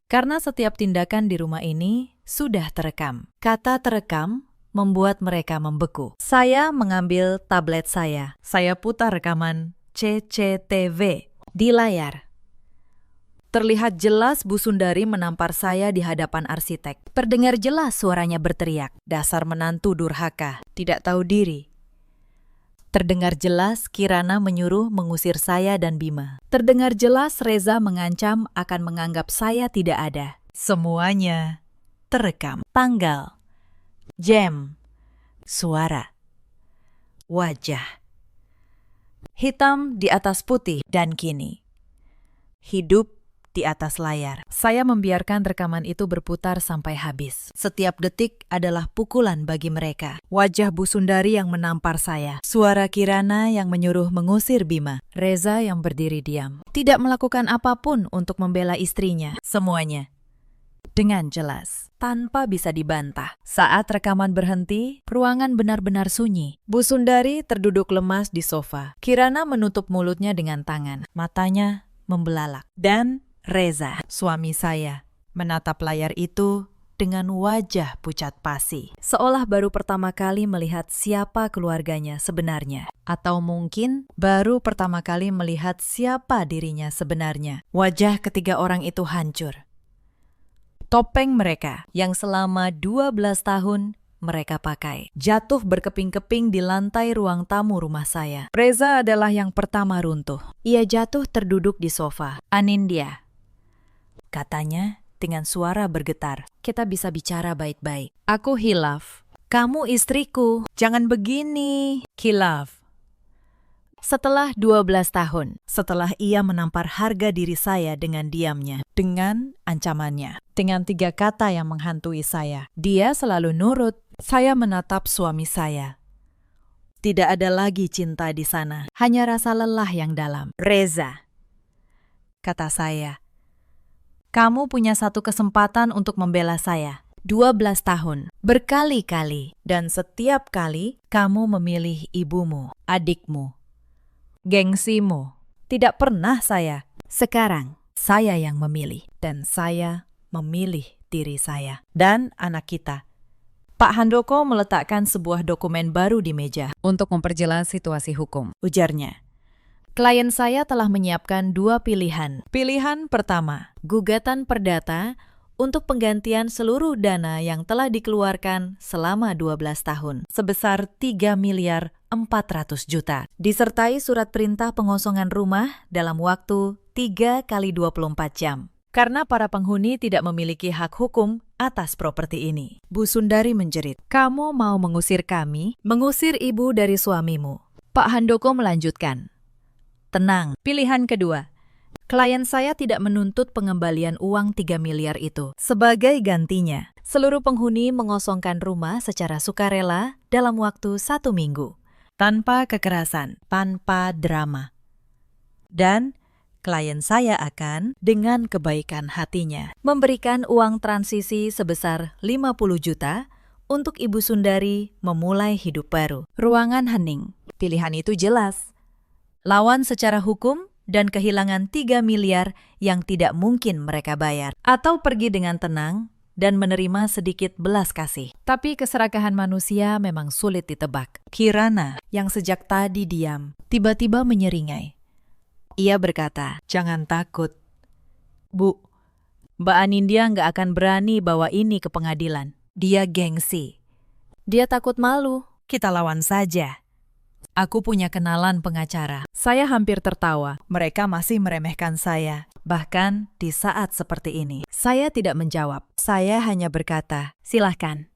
Karena setiap tindakan di rumah ini sudah terekam. Kata terekam membuat mereka membeku. Saya mengambil tablet saya. Saya putar rekaman CCTV di layar. Terlihat jelas Bu Sundari menampar saya di hadapan arsitek. Terdengar jelas suaranya berteriak, dasar menantu durhaka, tidak tahu diri. Terdengar jelas Kirana menyuruh mengusir saya dan Bima. Terdengar jelas Reza mengancam akan menganggap saya tidak ada. Semuanya terekam. Tanggal, jam, suara, wajah. Hitam di atas putih, dan kini hidup di atas layar. Saya membiarkan rekaman itu berputar sampai habis. Setiap detik adalah pukulan bagi mereka. Wajah Bu Sundari yang menampar saya. Suara Kirana yang menyuruh mengusir Bima. Reza yang berdiri diam. Tidak melakukan apapun untuk membela istrinya. Semuanya dengan jelas, tanpa bisa dibantah. Saat rekaman berhenti, ruangan benar-benar sunyi. Bu Sundari terduduk lemas di sofa. Kirana menutup mulutnya dengan tangan. Matanya membelalak. Dan Reza, suami saya, menatap layar itu dengan wajah pucat pasi. Seolah baru pertama kali melihat siapa keluarganya sebenarnya. Atau mungkin baru pertama kali melihat siapa dirinya sebenarnya. Wajah ketiga orang itu hancur. Topeng mereka yang selama 12 tahun mereka pakai jatuh berkeping-keping di lantai ruang tamu rumah saya. Reza adalah yang pertama runtuh. Ia jatuh terduduk di sofa. Anindya, katanya dengan suara bergetar. Kita bisa bicara baik-baik. Aku hilaf. Kamu istriku. Jangan begini. Khilaf. Setelah 12 tahun, setelah ia menampar harga diri saya dengan diamnya, dengan ancamannya, dengan 3 kata yang menghantui saya, dia selalu nurut. Saya menatap suami saya. Tidak ada lagi cinta di sana, hanya rasa lelah yang dalam. Reza, kata saya, kamu punya satu kesempatan untuk membela saya. 12 tahun, berkali-kali, dan setiap kali kamu memilih ibumu, adikmu, gengsimu. Tidak pernah saya. Sekarang, saya yang memilih. Dan saya memilih diri saya. Dan anak kita. Pak Handoko meletakkan sebuah dokumen baru di meja untuk memperjelas situasi hukum. Ujarnya, klien saya telah menyiapkan 2 pilihan. Pilihan pertama, gugatan perdata untuk penggantian seluruh dana yang telah dikeluarkan selama 12 tahun, sebesar 3 miliar 400 juta, disertai surat perintah pengosongan rumah dalam waktu 3 kali 24 jam. Karena para penghuni tidak memiliki hak hukum atas properti ini. Bu Sundari menjerit, "Kamu mau mengusir kami? Mengusir ibu dari suamimu." Pak Handoko melanjutkan, "Tenang, pilihan kedua. Klien saya tidak menuntut pengembalian uang 3 miliar itu. Sebagai gantinya, seluruh penghuni mengosongkan rumah secara sukarela dalam waktu 1 minggu. Tanpa kekerasan, tanpa drama. Dan klien saya akan, dengan kebaikan hatinya, memberikan uang transisi sebesar 50 juta untuk Ibu Sundari memulai hidup baru." Ruangan hening. Pilihan itu jelas. Lawan secara hukum dan kehilangan 3 miliar yang tidak mungkin mereka bayar. Atau pergi dengan tenang dan menerima sedikit belas kasih. Tapi keserakahan manusia memang sulit ditebak. Kirana, yang sejak tadi diam, tiba-tiba menyeringai. Ia berkata, "Jangan takut. Bu, Mbak Anindya nggak akan berani bawa ini ke pengadilan. Dia gengsi. Dia takut malu. Kita lawan saja. Aku punya kenalan pengacara. Saya hampir tertawa. Mereka masih meremehkan saya. Bahkan di saat seperti ini. Saya tidak menjawab. Saya hanya berkata, silahkan.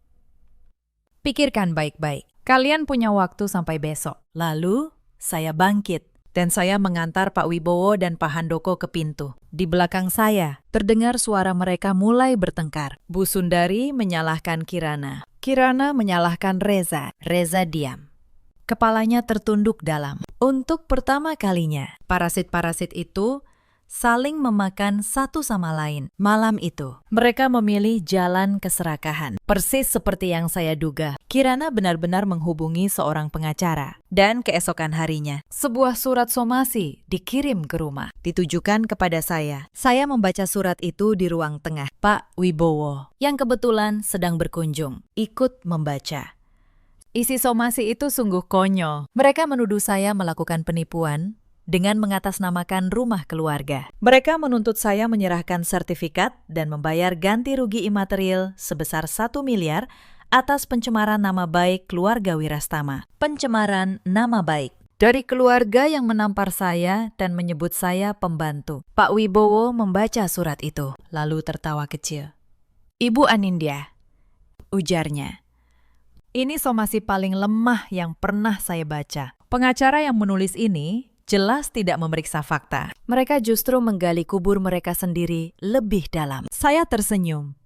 Pikirkan baik-baik. Kalian punya waktu sampai besok." Lalu, saya bangkit. Dan saya mengantar Pak Wibowo dan Pak Handoko ke pintu. Di belakang saya, terdengar suara mereka mulai bertengkar. Bu Sundari menyalahkan Kirana. Kirana menyalahkan Reza. Reza diam. Kepalanya tertunduk dalam. Untuk pertama kalinya, parasit-parasit itu saling memakan satu sama lain. Malam itu, mereka memilih jalan keserakahan. Persis seperti yang saya duga. Kirana benar-benar menghubungi seorang pengacara. Dan keesokan harinya, sebuah surat somasi dikirim ke rumah. Ditujukan kepada saya. Saya membaca surat itu di ruang tengah. Pak Wibowo, yang kebetulan sedang berkunjung, ikut membaca. Isi somasi itu sungguh konyol. Mereka menuduh saya melakukan penipuan dengan mengatasnamakan rumah keluarga. Mereka menuntut saya menyerahkan sertifikat dan membayar ganti rugi imaterial sebesar 1 miliar atas pencemaran nama baik keluarga Wirastama. Pencemaran nama baik dari keluarga yang menampar saya dan menyebut saya pembantu. Pak Wibowo membaca surat itu, lalu tertawa kecil. "Ibu Anindya," ujarnya, "ini somasi paling lemah yang pernah saya baca. Pengacara yang menulis ini jelas tidak memeriksa fakta. Mereka justru menggali kubur mereka sendiri lebih dalam." Saya tersenyum.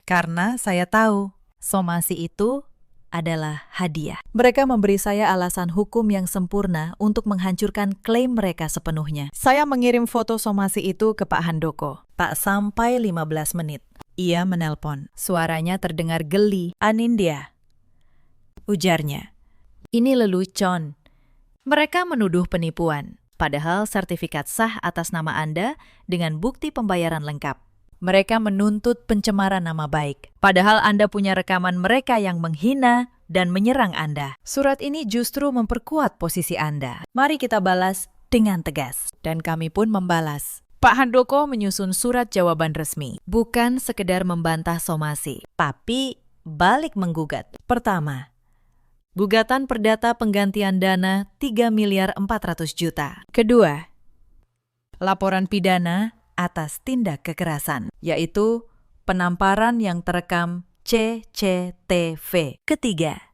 Karena saya tahu somasi itu adalah hadiah. Mereka memberi saya alasan hukum yang sempurna untuk menghancurkan klaim mereka sepenuhnya. Saya mengirim foto somasi itu ke Pak Handoko. Tak sampai 15 menit, ia menelpon. Suaranya terdengar geli. "Anindya," ujarnya, "ini lelucon. Mereka menuduh penipuan, padahal sertifikat sah atas nama Anda dengan bukti pembayaran lengkap. Mereka menuntut pencemaran nama baik, padahal Anda punya rekaman mereka yang menghina dan menyerang Anda. Surat ini justru memperkuat posisi Anda. Mari kita balas dengan tegas." Dan kami pun membalas. Pak Handoko menyusun surat jawaban resmi, bukan sekedar membantah somasi, tapi balik menggugat. Pertama, gugatan perdata penggantian dana 3 miliar 400 juta. Kedua, laporan pidana atas tindak kekerasan, yaitu penamparan yang terekam CCTV. Ketiga,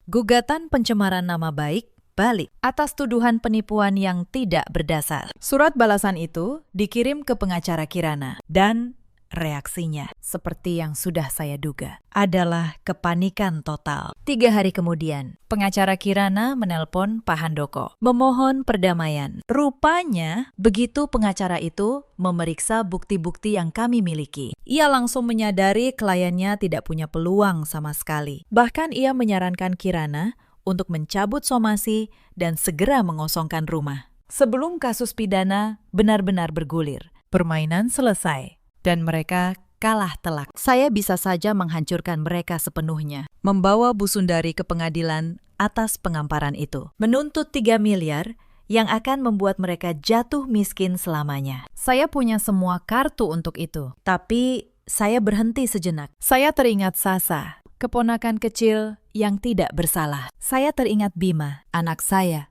gugatan pencemaran nama baik balik atas tuduhan penipuan yang tidak berdasar. Surat balasan itu dikirim ke pengacara Kirana dan reaksinya, seperti yang sudah saya duga, adalah kepanikan total. 3 hari kemudian, pengacara Kirana menelpon Pak Handoko, memohon perdamaian. Rupanya, begitu pengacara itu memeriksa bukti-bukti yang kami miliki, ia langsung menyadari kliennya tidak punya peluang sama sekali. Bahkan ia menyarankan Kirana untuk mencabut somasi dan segera mengosongkan rumah. Sebelum kasus pidana benar-benar bergulir, permainan selesai. Dan mereka kalah telak. Saya bisa saja menghancurkan mereka sepenuhnya. Membawa Bu Sundari ke pengadilan atas pengamparan itu. Menuntut 3 miliar yang akan membuat mereka jatuh miskin selamanya. Saya punya semua kartu untuk itu. Tapi saya berhenti sejenak. Saya teringat Sasa, keponakan kecil yang tidak bersalah. Saya teringat Bima, anak saya,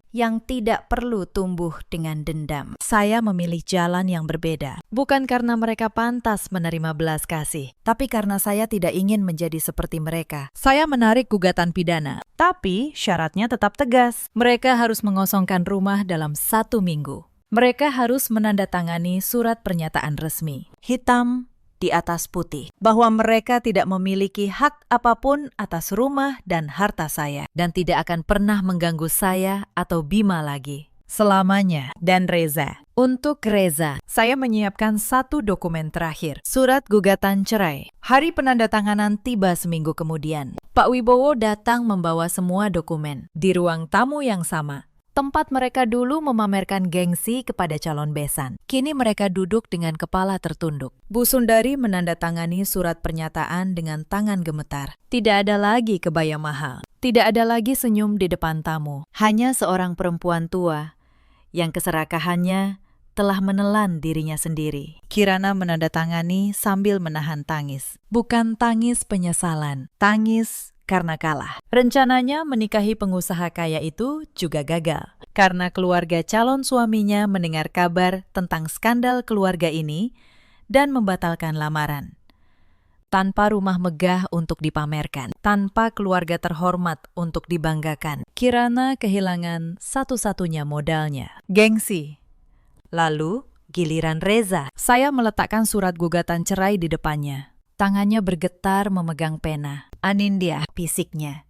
yang tidak perlu tumbuh dengan dendam. Saya memilih jalan yang berbeda. Bukan karena mereka pantas menerima belas kasih, tapi karena saya tidak ingin menjadi seperti mereka. Saya menarik gugatan pidana, tapi syaratnya tetap tegas. Mereka harus mengosongkan rumah dalam 1 minggu. Mereka harus menandatangani surat pernyataan resmi, hitam di atas putih, bahwa mereka tidak memiliki hak apapun atas rumah dan harta saya, dan tidak akan pernah mengganggu saya atau Bima lagi selamanya. Dan Reza. Untuk Reza, saya menyiapkan 1 dokumen terakhir, surat gugatan cerai. Hari penandatanganan tiba seminggu kemudian. Pak Wibowo datang membawa semua dokumen di ruang tamu yang sama, tempat mereka dulu memamerkan gengsi kepada calon besan. Kini mereka duduk dengan kepala tertunduk. Bu Sundari menandatangani surat pernyataan dengan tangan gemetar. Tidak ada lagi kebaya mahal. Tidak ada lagi senyum di depan tamu. Hanya seorang perempuan tua yang keserakahannya telah menelan dirinya sendiri. Kirana menandatangani sambil menahan tangis. Bukan tangis penyesalan, tangis karena kalah. Rencananya menikahi pengusaha kaya itu juga gagal, karena keluarga calon suaminya mendengar kabar tentang skandal keluarga ini dan membatalkan lamaran. Tanpa rumah megah untuk dipamerkan, tanpa keluarga terhormat untuk dibanggakan, Kirana kehilangan satu-satunya modalnya, gengsi. Lalu, giliran Reza. Saya meletakkan surat gugatan cerai di depannya. Tangannya bergetar memegang pena. Anindya, fisiknya.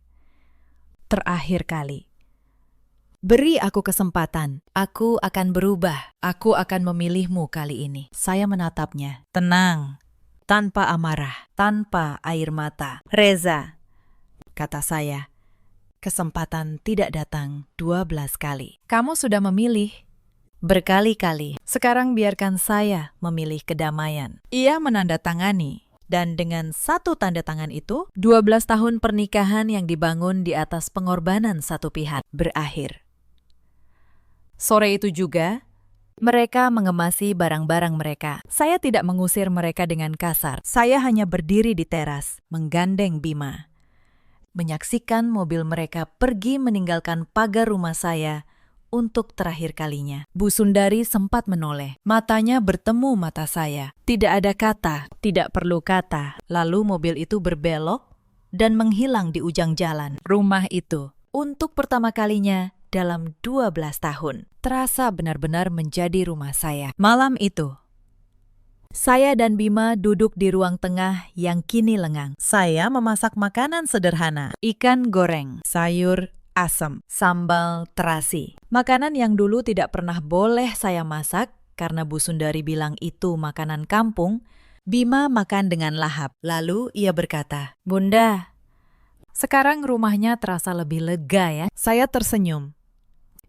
Terakhir kali. Beri aku kesempatan. Aku akan berubah. Aku akan memilihmu kali ini. Saya menatapnya. Tenang. Tanpa amarah. Tanpa air mata. Reza, kata saya. Kesempatan tidak datang 12 kali. Kamu sudah memilih berkali-kali. Sekarang biarkan saya memilih kedamaian. Ia menandatangani. Dan dengan 1 tanda tangan itu, 12 tahun pernikahan yang dibangun di atas pengorbanan satu pihak berakhir. Sore itu juga, mereka mengemasi barang-barang mereka. Saya tidak mengusir mereka dengan kasar. Saya hanya berdiri di teras, menggandeng Bima, menyaksikan mobil mereka pergi meninggalkan pagar rumah saya untuk terakhir kalinya. Bu Sundari sempat menoleh. Matanya bertemu mata saya. Tidak ada kata, tidak perlu kata. Lalu mobil itu berbelok dan menghilang di ujung jalan. Rumah itu, untuk pertama kalinya dalam 12 tahun, terasa benar-benar menjadi rumah saya. Malam itu, saya dan Bima duduk di ruang tengah yang kini lengang. Saya memasak makanan sederhana, ikan goreng, sayur asam, sambal terasi. Makanan yang dulu tidak pernah boleh saya masak karena Bu Sundari bilang itu makanan kampung. Bima makan dengan lahap. Lalu ia berkata, "Bunda, sekarang rumahnya terasa lebih lega ya." Saya tersenyum.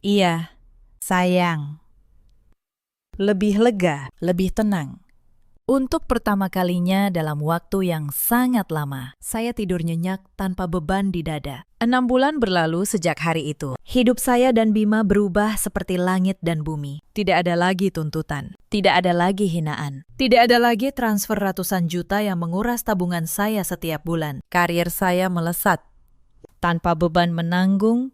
Iya, sayang. Lebih lega, lebih tenang. Untuk pertama kalinya dalam waktu yang sangat lama, saya tidur nyenyak tanpa beban di dada. 6 bulan berlalu sejak hari itu. Hidup saya dan Bima berubah seperti langit dan bumi. Tidak ada lagi tuntutan. Tidak ada lagi hinaan. Tidak ada lagi transfer ratusan juta yang menguras tabungan saya setiap bulan. Karir saya melesat. Tanpa beban menanggung,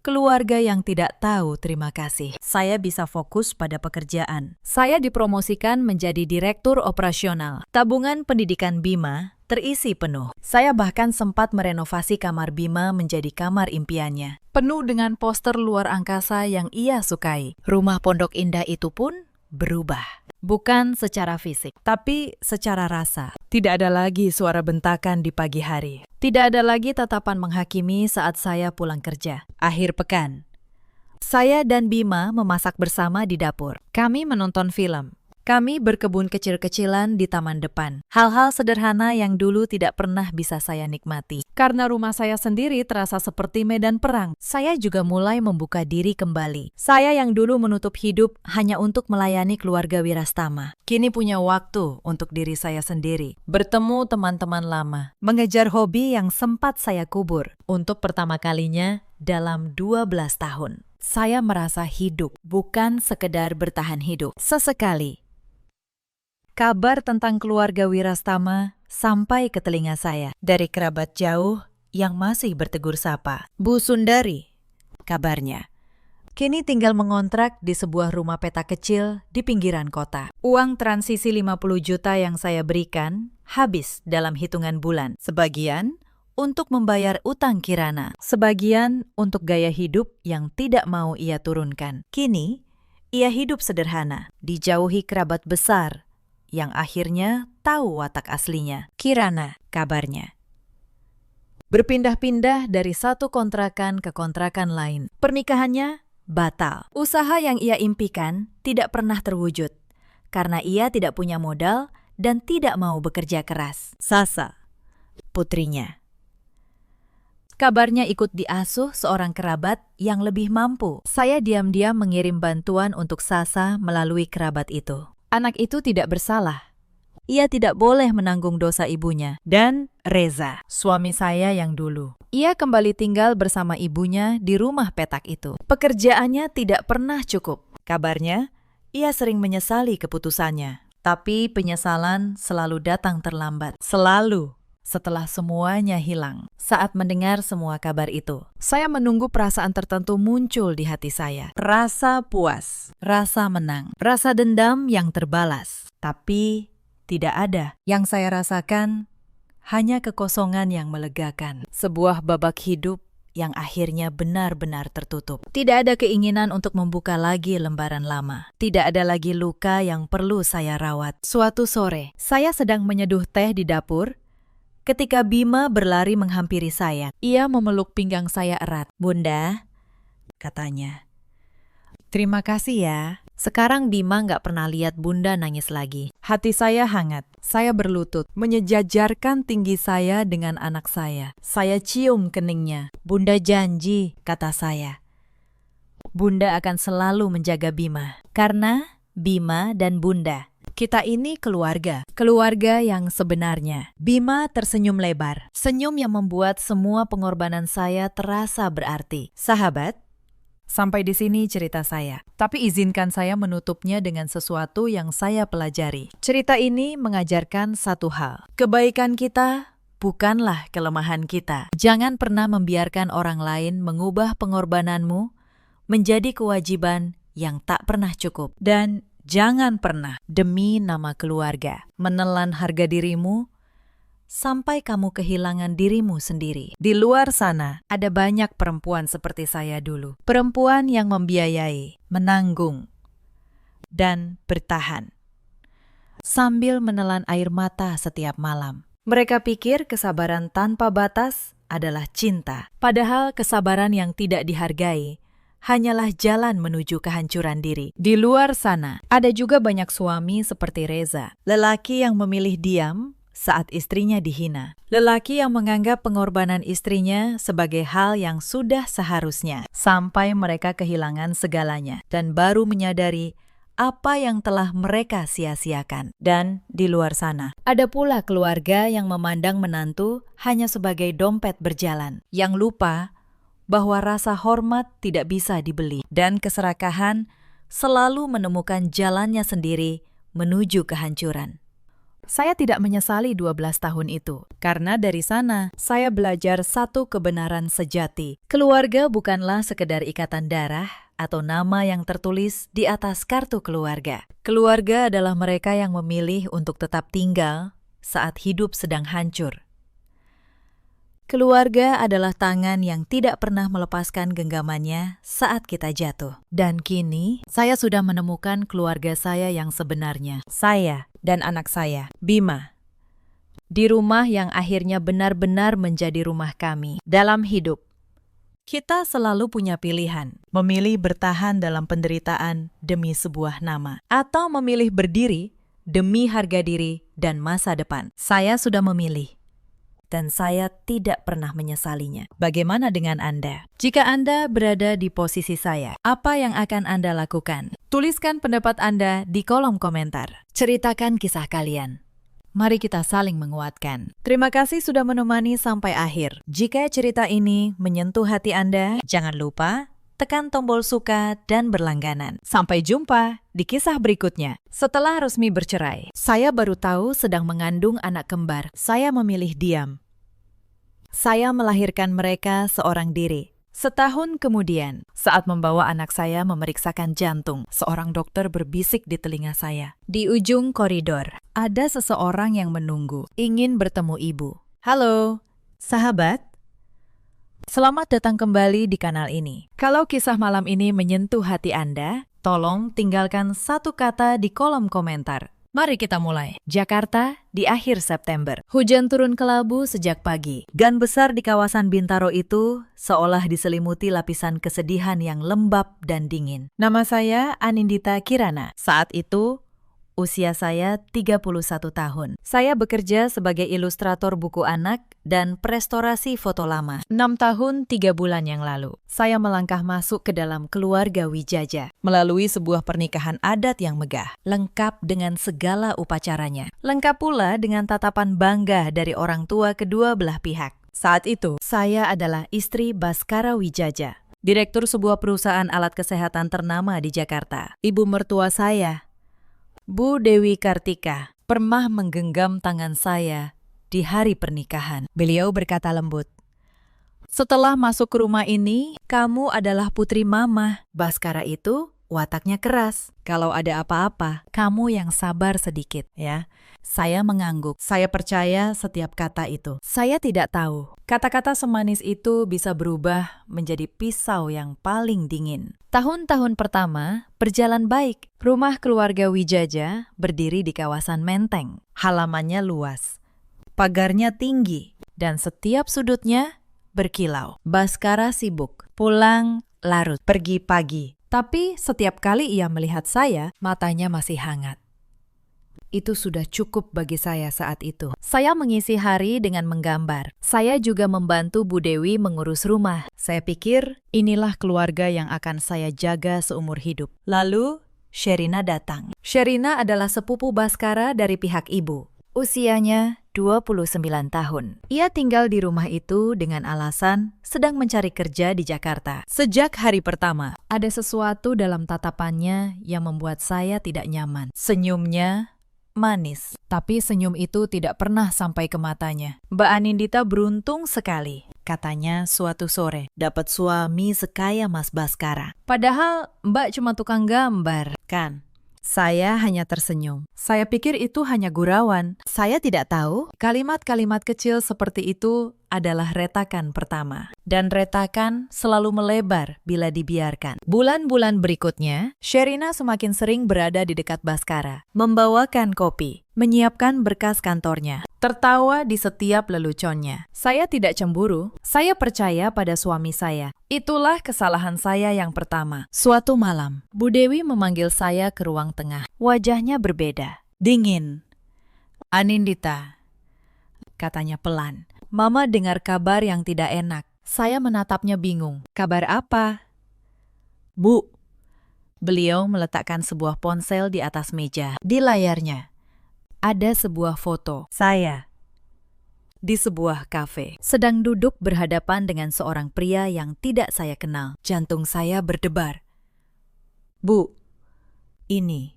keluarga yang tidak tahu terima kasih. Saya bisa fokus pada pekerjaan. Saya dipromosikan menjadi direktur operasional. Tabungan pendidikan Bima terisi penuh. Saya bahkan sempat merenovasi kamar Bima menjadi kamar impiannya. Penuh dengan poster luar angkasa yang ia sukai. Rumah pondok indah itu pun berubah. Bukan secara fisik, tapi secara rasa. Tidak ada lagi suara bentakan di pagi hari. Tidak ada lagi tatapan menghakimi saat saya pulang kerja. Akhir pekan, saya dan Bima memasak bersama di dapur. Kami menonton film. Kami berkebun kecil-kecilan di taman depan. Hal-hal sederhana yang dulu tidak pernah bisa saya nikmati. Karena rumah saya sendiri terasa seperti medan perang, saya juga mulai membuka diri kembali. Saya yang dulu menutup hidup hanya untuk melayani keluarga Wirastama, kini punya waktu untuk diri saya sendiri. Bertemu teman-teman lama, mengejar hobi yang sempat saya kubur untuk pertama kalinya dalam 12 tahun. saya merasa hidup, bukan sekedar bertahan hidup. Sesekali, kabar tentang keluarga Wirastama sampai ke telinga saya dari kerabat jauh yang masih bertegur sapa. Bu Sundari, kabarnya, kini tinggal mengontrak di sebuah rumah petak kecil di pinggiran kota. Uang transisi 50 juta yang saya berikan habis dalam hitungan bulan. Sebagian untuk membayar utang kirana, sebagian untuk gaya hidup yang tidak mau ia turunkan. Kini, ia hidup sederhana, dijauhi kerabat besar, yang akhirnya tahu watak aslinya. Kirana, kabarnya, berpindah-pindah dari satu kontrakan ke kontrakan lain. Pernikahannya batal. Usaha yang ia impikan tidak pernah terwujud, karena ia tidak punya modal dan tidak mau bekerja keras. Sasa, putrinya, kabarnya ikut diasuh seorang kerabat yang lebih mampu. Saya diam-diam mengirim bantuan untuk Sasa melalui kerabat itu. Anak itu tidak bersalah. Ia tidak boleh menanggung dosa ibunya. Dan Reza, suami saya yang dulu. Ia kembali tinggal bersama ibunya di rumah petak itu. Pekerjaannya tidak pernah cukup. Kabarnya, ia sering menyesali keputusannya. Tapi penyesalan selalu datang terlambat. Selalu. Setelah semuanya hilang. Saat mendengar semua kabar itu, saya menunggu perasaan tertentu muncul di hati saya. Rasa puas, rasa menang, rasa dendam yang terbalas. Tapi tidak ada. Yang saya rasakan hanya kekosongan yang melegakan. Sebuah babak hidup yang akhirnya benar-benar tertutup. Tidak ada keinginan untuk membuka lagi lembaran lama. Tidak ada lagi luka yang perlu saya rawat. Suatu sore, saya sedang menyeduh teh di dapur ketika Bima berlari menghampiri saya. Ia memeluk pinggang saya erat. "Bunda," katanya, "terima kasih ya. Sekarang Bima nggak pernah lihat Bunda nangis lagi." Hati saya hangat. Saya berlutut, menyejajarkan tinggi saya dengan anak saya. Saya cium keningnya. "Bunda janji," kata saya, "Bunda akan selalu menjaga Bima. Karena Bima dan Bunda, kita ini keluarga. Keluarga yang sebenarnya." Bima tersenyum lebar. Senyum yang membuat semua pengorbanan saya terasa berarti. Sahabat, sampai di sini cerita saya. Tapi izinkan saya menutupnya dengan sesuatu yang saya pelajari. Cerita ini mengajarkan satu hal. Kebaikan kita bukanlah kelemahan kita. Jangan pernah membiarkan orang lain mengubah pengorbananmu menjadi kewajiban yang tak pernah cukup. Dan jangan pernah demi nama keluarga menelan harga dirimu sampai kamu kehilangan dirimu sendiri. Di luar sana ada banyak perempuan seperti saya dulu. Perempuan yang membiayai, menanggung, dan bertahan sambil menelan air mata setiap malam. Mereka pikir kesabaran tanpa batas adalah cinta. Padahal kesabaran yang tidak dihargai hanyalah jalan menuju kehancuran diri. Di luar sana, ada juga banyak suami seperti Reza. Lelaki yang memilih diam saat istrinya dihina. Lelaki yang menganggap pengorbanan istrinya sebagai hal yang sudah seharusnya. Sampai mereka kehilangan segalanya. Dan baru menyadari apa yang telah mereka sia-siakan. Dan di luar sana, ada pula keluarga yang memandang menantu hanya sebagai dompet berjalan. Yang lupa bahwa rasa hormat tidak bisa dibeli dan keserakahan selalu menemukan jalannya sendiri menuju kehancuran. Saya tidak menyesali 12 tahun itu, karena dari sana saya belajar satu kebenaran sejati. Keluarga bukanlah sekedar ikatan darah atau nama yang tertulis di atas kartu keluarga. Keluarga adalah mereka yang memilih untuk tetap tinggal saat hidup sedang hancur. Keluarga adalah tangan yang tidak pernah melepaskan genggamannya saat kita jatuh. Dan kini, saya sudah menemukan keluarga saya yang sebenarnya. Saya dan anak saya, Bima. Di rumah yang akhirnya benar-benar menjadi rumah kami. Dalam hidup, kita selalu punya pilihan. Memilih bertahan dalam penderitaan demi sebuah nama. Atau memilih berdiri demi harga diri dan masa depan. Saya sudah memilih. Dan saya tidak pernah menyesalinya. Bagaimana dengan Anda? Jika Anda berada di posisi saya, apa yang akan Anda lakukan? Tuliskan pendapat Anda di kolom komentar. Ceritakan kisah kalian. Mari kita saling menguatkan. Terima kasih sudah menemani sampai akhir. Jika cerita ini menyentuh hati Anda, jangan lupa tekan tombol suka dan berlangganan. Sampai jumpa di kisah berikutnya. Setelah resmi bercerai, saya baru tahu sedang mengandung anak kembar. Saya memilih diam. Saya melahirkan mereka seorang diri. Setahun kemudian, saat membawa anak saya memeriksakan jantung, seorang dokter berbisik di telinga saya. Di ujung koridor, ada seseorang yang menunggu, ingin bertemu ibu. Halo, sahabat. Selamat datang kembali di kanal ini. Kalau kisah malam ini menyentuh hati Anda, tolong tinggalkan satu kata di kolom komentar. Mari kita mulai. Jakarta di akhir September. Hujan turun kelabu sejak pagi. Gan besar di kawasan Bintaro itu seolah diselimuti lapisan kesedihan yang lembab dan dingin. Nama saya Anindita Kirana. Saat itu, usia saya 31 tahun. Saya bekerja sebagai ilustrator buku anak dan prestorasi foto lama. 6 tahun 3 bulan yang lalu, saya melangkah masuk ke dalam keluarga Wijaja melalui sebuah pernikahan adat yang megah, lengkap dengan segala upacaranya. Lengkap pula dengan tatapan bangga dari orang tua kedua belah pihak. Saat itu, saya adalah istri Baskara Wijaja, direktur sebuah perusahaan alat kesehatan ternama di Jakarta. Ibu mertua saya, Bu Dewi Kartika, pernah menggenggam tangan saya di hari pernikahan. Beliau berkata lembut, "Setelah masuk ke rumah ini, kamu adalah putri mama." Baskara itu wataknya keras. Kalau ada apa-apa, kamu yang sabar sedikit, ya. Saya mengangguk. Saya percaya setiap kata itu. Saya tidak tahu, kata-kata semanis itu bisa berubah menjadi pisau yang paling dingin. Tahun-tahun pertama berjalan baik. Rumah keluarga Wijaja berdiri di kawasan Menteng. Halamannya luas, pagarnya tinggi, dan setiap sudutnya berkilau. Baskara sibuk, pulang larut, pergi pagi. Tapi setiap kali ia melihat saya, matanya masih hangat. Itu sudah cukup bagi saya saat itu. Saya mengisi hari dengan menggambar. Saya juga membantu Bu Dewi mengurus rumah. Saya pikir inilah keluarga yang akan saya jaga seumur hidup. Lalu Sherina datang. Sherina adalah sepupu Baskara dari pihak ibu. Usianya 29 tahun. Ia tinggal di rumah itu dengan alasan sedang mencari kerja di Jakarta. Sejak hari pertama, ada sesuatu dalam tatapannya yang membuat saya tidak nyaman. Senyumnya manis, tapi senyum itu tidak pernah sampai ke matanya. Mbak Anindita beruntung sekali, katanya suatu sore, dapat suami sekaya Mas Baskara. Padahal Mbak cuma tukang gambar, kan? Saya hanya tersenyum. Saya pikir itu hanya gurauan. Saya tidak tahu kalimat-kalimat kecil seperti itu adalah retakan pertama. Dan retakan selalu melebar bila dibiarkan. Bulan-bulan berikutnya, Sherina semakin sering berada di dekat Baskara, membawakan kopi, menyiapkan berkas kantornya, tertawa di setiap leluconnya. Saya tidak cemburu, saya percaya pada suami saya. Itulah kesalahan saya yang pertama. Suatu malam, Bu Dewi memanggil saya ke ruang tengah. Wajahnya berbeda, dingin. "Anindita," katanya pelan. "Mama dengar kabar yang tidak enak." Saya menatapnya bingung. "Kabar apa?" "Bu." Beliau meletakkan sebuah ponsel di atas meja. Di layarnya ada sebuah foto saya di sebuah kafe, sedang duduk berhadapan dengan seorang pria yang tidak saya kenal. Jantung saya berdebar. "Bu, ini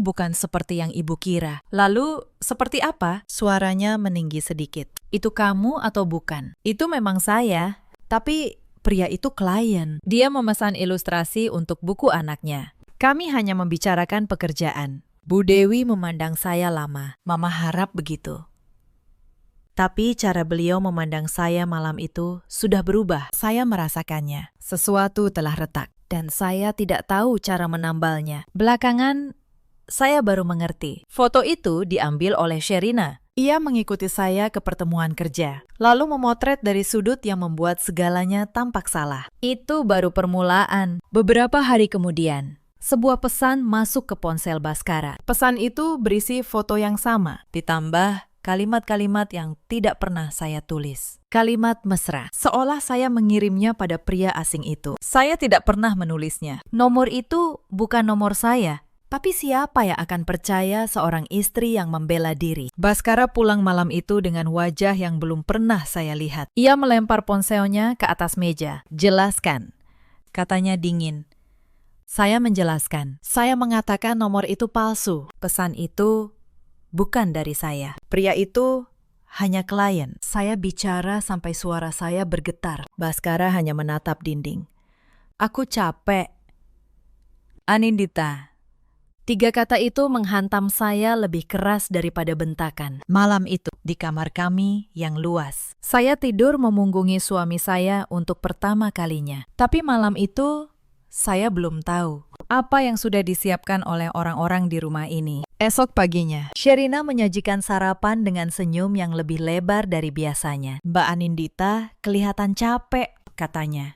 bukan seperti yang ibu kira." "Lalu, seperti apa?" Suaranya meninggi sedikit. "Itu kamu atau bukan?" "Itu memang saya, tapi pria itu klien. Dia memesan ilustrasi untuk buku anaknya. Kami hanya membicarakan pekerjaan." Bu Dewi memandang saya lama. Mama harap begitu. Tapi cara beliau memandang saya malam itu sudah berubah. Saya merasakannya. Sesuatu telah retak, dan saya tidak tahu cara menambalnya. Belakangan, saya baru mengerti. Foto itu diambil oleh Sherina. Ia mengikuti saya ke pertemuan kerja, lalu memotret dari sudut yang membuat segalanya tampak salah. Itu baru permulaan. Beberapa hari kemudian, sebuah pesan masuk ke ponsel Baskara. Pesan itu berisi foto yang sama, ditambah kalimat-kalimat yang tidak pernah saya tulis. Kalimat mesra, seolah saya mengirimnya pada pria asing itu. Saya tidak pernah menulisnya. Nomor itu bukan nomor saya. Tapi siapa yang akan percaya seorang istri yang membela diri? Baskara pulang malam itu dengan wajah yang belum pernah saya lihat. Ia melempar ponselnya ke atas meja. "Jelaskan. katanya dingin. Saya menjelaskan. Saya mengatakan nomor itu palsu. Pesan itu bukan dari saya. Pria itu hanya klien. Saya bicara sampai suara saya bergetar. Baskara hanya menatap dinding. Aku capek. Anindita. 3 kata itu menghantam saya lebih keras daripada bentakan. Malam itu, di kamar kami yang luas, saya tidur memunggungi suami saya untuk pertama kalinya. Tapi malam itu, saya belum tahu apa yang sudah disiapkan oleh orang-orang di rumah ini. Esok paginya, Sherina menyajikan sarapan dengan senyum yang lebih lebar dari biasanya. Mbak Anindita kelihatan capek, katanya.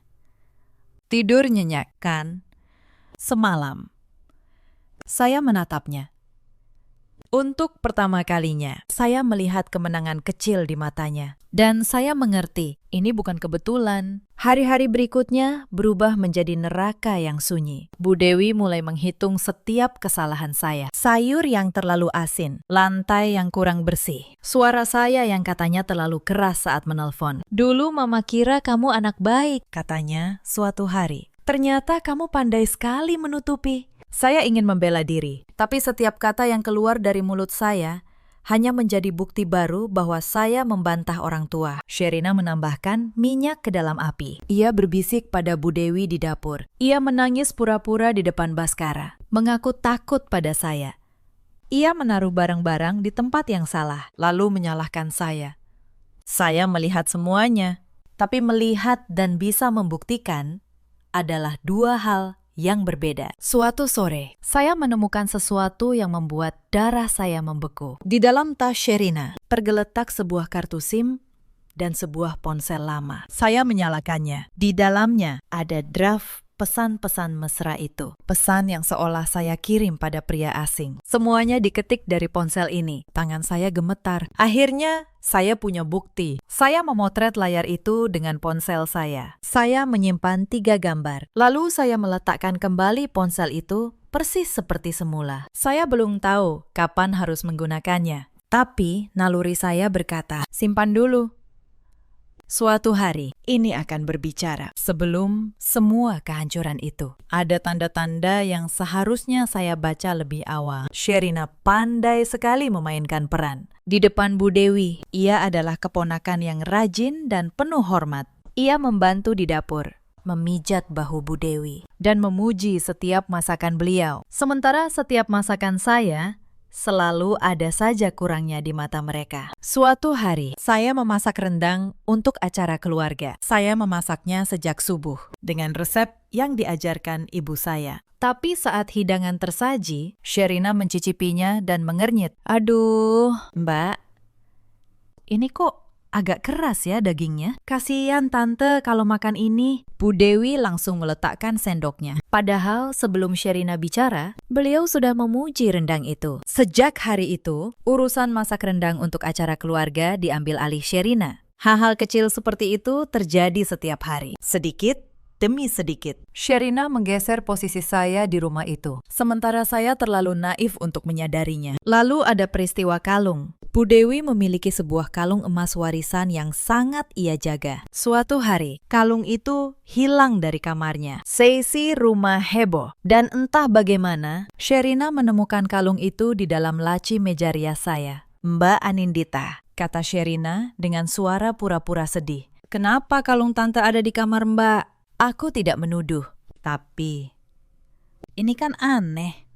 Tidur nyenyak, kan? Semalam. Saya menatapnya. Untuk pertama kalinya, saya melihat kemenangan kecil di matanya. Dan saya mengerti, ini bukan kebetulan. Hari-hari berikutnya berubah menjadi neraka yang sunyi. Bu Dewi mulai menghitung setiap kesalahan saya. Sayur yang terlalu asin, lantai yang kurang bersih, suara saya yang katanya terlalu keras saat menelpon. Dulu Mama kira kamu anak baik, katanya suatu hari. Ternyata kamu pandai sekali menutupi. Saya ingin membela diri, tapi setiap kata yang keluar dari mulut saya hanya menjadi bukti baru bahwa saya membantah orang tua. Sherina menambahkan minyak ke dalam api. Ia berbisik pada Bu Dewi di dapur. Ia menangis pura-pura di depan Baskara, mengaku takut pada saya. Ia menaruh barang-barang di tempat yang salah, lalu menyalahkan saya. Saya melihat semuanya, tapi melihat dan bisa membuktikan adalah 2 hal yang berbeda. Suatu sore, saya menemukan sesuatu yang membuat darah saya membeku. Di dalam tas Sherina, tergeletak sebuah kartu SIM dan sebuah ponsel lama. Saya menyalakannya. Di dalamnya ada draft pesan-pesan mesra itu. Pesan yang seolah saya kirim pada pria asing. Semuanya diketik dari ponsel ini. Tangan saya gemetar. Akhirnya, saya punya bukti. Saya memotret layar itu dengan ponsel saya. Saya menyimpan 3 gambar. Lalu saya meletakkan kembali ponsel itu persis seperti semula. Saya belum tahu kapan harus menggunakannya. Tapi naluri saya berkata, simpan dulu. Suatu hari, ini akan berbicara. Sebelum semua kehancuran itu, ada tanda-tanda yang seharusnya saya baca lebih awal. Sherina pandai sekali memainkan peran. Di depan Bu Dewi, ia adalah keponakan yang rajin dan penuh hormat. Ia membantu di dapur, memijat bahu Bu Dewi, dan memuji setiap masakan beliau. Sementara setiap masakan saya selalu ada saja kurangnya di mata mereka. Suatu hari, saya memasak rendang untuk acara keluarga. Saya memasaknya sejak subuh, dengan resep yang diajarkan ibu saya. Tapi saat hidangan tersaji, Sherina mencicipinya dan mengernyit. Aduh, Mbak, ini kok agak keras ya dagingnya. Kasihan tante kalau makan ini. Bu Dewi langsung meletakkan sendoknya. Padahal sebelum Sherina bicara, beliau sudah memuji rendang itu. Sejak hari itu, urusan masak rendang untuk acara keluarga diambil alih Sherina. Hal-hal kecil seperti itu terjadi setiap hari. Sedikit demi sedikit, Sherina menggeser posisi saya di rumah itu. Sementara saya terlalu naif untuk menyadarinya. Lalu ada peristiwa kalung. Bu Dewi memiliki sebuah kalung emas warisan yang sangat ia jaga. Suatu hari, kalung itu hilang dari kamarnya. Seisi rumah heboh. Dan entah bagaimana, Sherina menemukan kalung itu di dalam laci meja rias saya. Mbak Anindita, kata Sherina dengan suara pura-pura sedih. Kenapa kalung tante ada di kamar Mbak? Aku tidak menuduh, tapi ini kan aneh.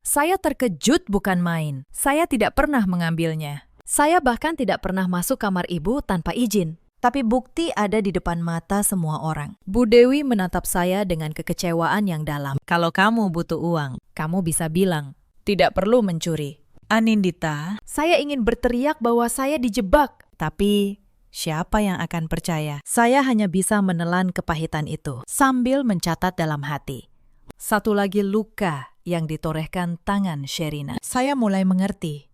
Saya terkejut bukan main. Saya tidak pernah mengambilnya. Saya bahkan tidak pernah masuk kamar ibu tanpa izin. Tapi bukti ada di depan mata semua orang. Bu Dewi menatap saya dengan kekecewaan yang dalam. Kalau kamu butuh uang, kamu bisa bilang, tidak perlu mencuri. Anindita, saya ingin berteriak bahwa saya dijebak. Tapi siapa yang akan percaya? Saya hanya bisa menelan kepahitan itu sambil mencatat dalam hati. Satu lagi luka yang ditorehkan tangan Sherina. Saya mulai mengerti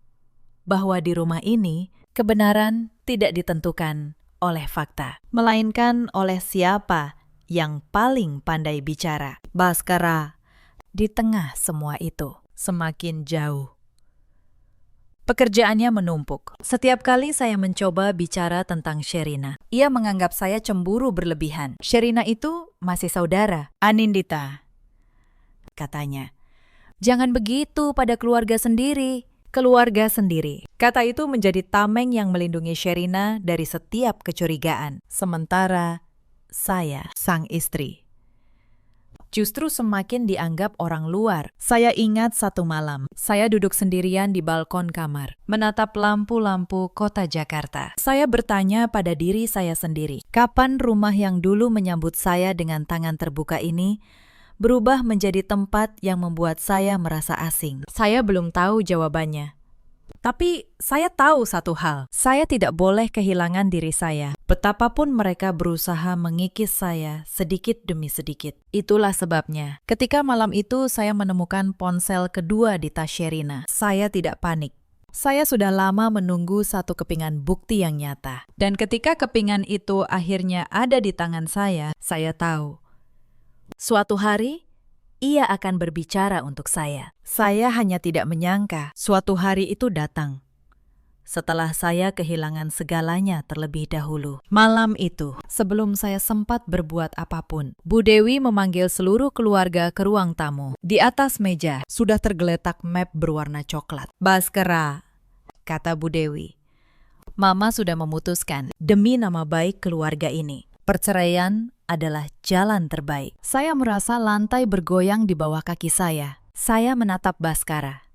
bahwa di rumah ini kebenaran tidak ditentukan oleh fakta, melainkan oleh siapa yang paling pandai bicara. Baskara di tengah semua itu semakin jauh. Pekerjaannya menumpuk. Setiap kali saya mencoba bicara tentang Sherina, ia menganggap saya cemburu berlebihan. Sherina itu masih saudara. Anindita, katanya. Jangan begitu pada keluarga sendiri. Keluarga sendiri. Kata itu menjadi tameng yang melindungi Sherina dari setiap kecurigaan. Sementara saya, sang istri, justru semakin dianggap orang luar. Saya ingat satu malam, saya duduk sendirian di balkon kamar, menatap lampu-lampu kota Jakarta. Saya bertanya pada diri saya sendiri, kapan rumah yang dulu menyambut saya dengan tangan terbuka ini berubah menjadi tempat yang membuat saya merasa asing? Saya belum tahu jawabannya. Tapi saya tahu satu hal, saya tidak boleh kehilangan diri saya. Betapapun mereka berusaha mengikis saya sedikit demi sedikit. Itulah sebabnya, ketika malam itu saya menemukan ponsel kedua di tas Sherina. Saya tidak panik. Saya sudah lama menunggu satu kepingan bukti yang nyata. Dan ketika kepingan itu akhirnya ada di tangan saya tahu. Suatu hari, ia akan berbicara untuk saya. Saya hanya tidak menyangka suatu hari itu datang. Setelah saya kehilangan segalanya terlebih dahulu. Malam itu, sebelum saya sempat berbuat apapun, Bu Dewi memanggil seluruh keluarga ke ruang tamu. Di atas meja sudah tergeletak map berwarna coklat. Baskara, kata Bu Dewi. Mama sudah memutuskan demi nama baik keluarga ini. Perceraian adalah jalan terbaik. Saya merasa lantai bergoyang di bawah kaki saya. Saya menatap Baskara,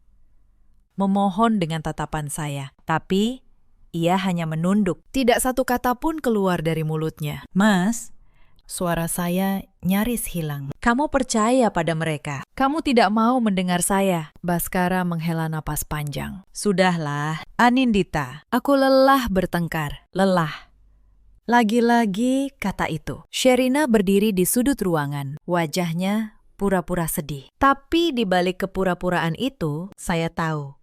memohon dengan tatapan saya. Tapi ia hanya menunduk. Tidak satu kata pun keluar dari mulutnya. Mas, suara saya nyaris hilang. Kamu percaya pada mereka. Kamu tidak mau mendengar saya. Baskara menghela napas panjang. Sudahlah, Anindita. Aku lelah bertengkar. Lelah. Lagi-lagi kata itu. Sherina berdiri di sudut ruangan. Wajahnya pura-pura sedih. Tapi di balik kepura-puraan itu, saya tahu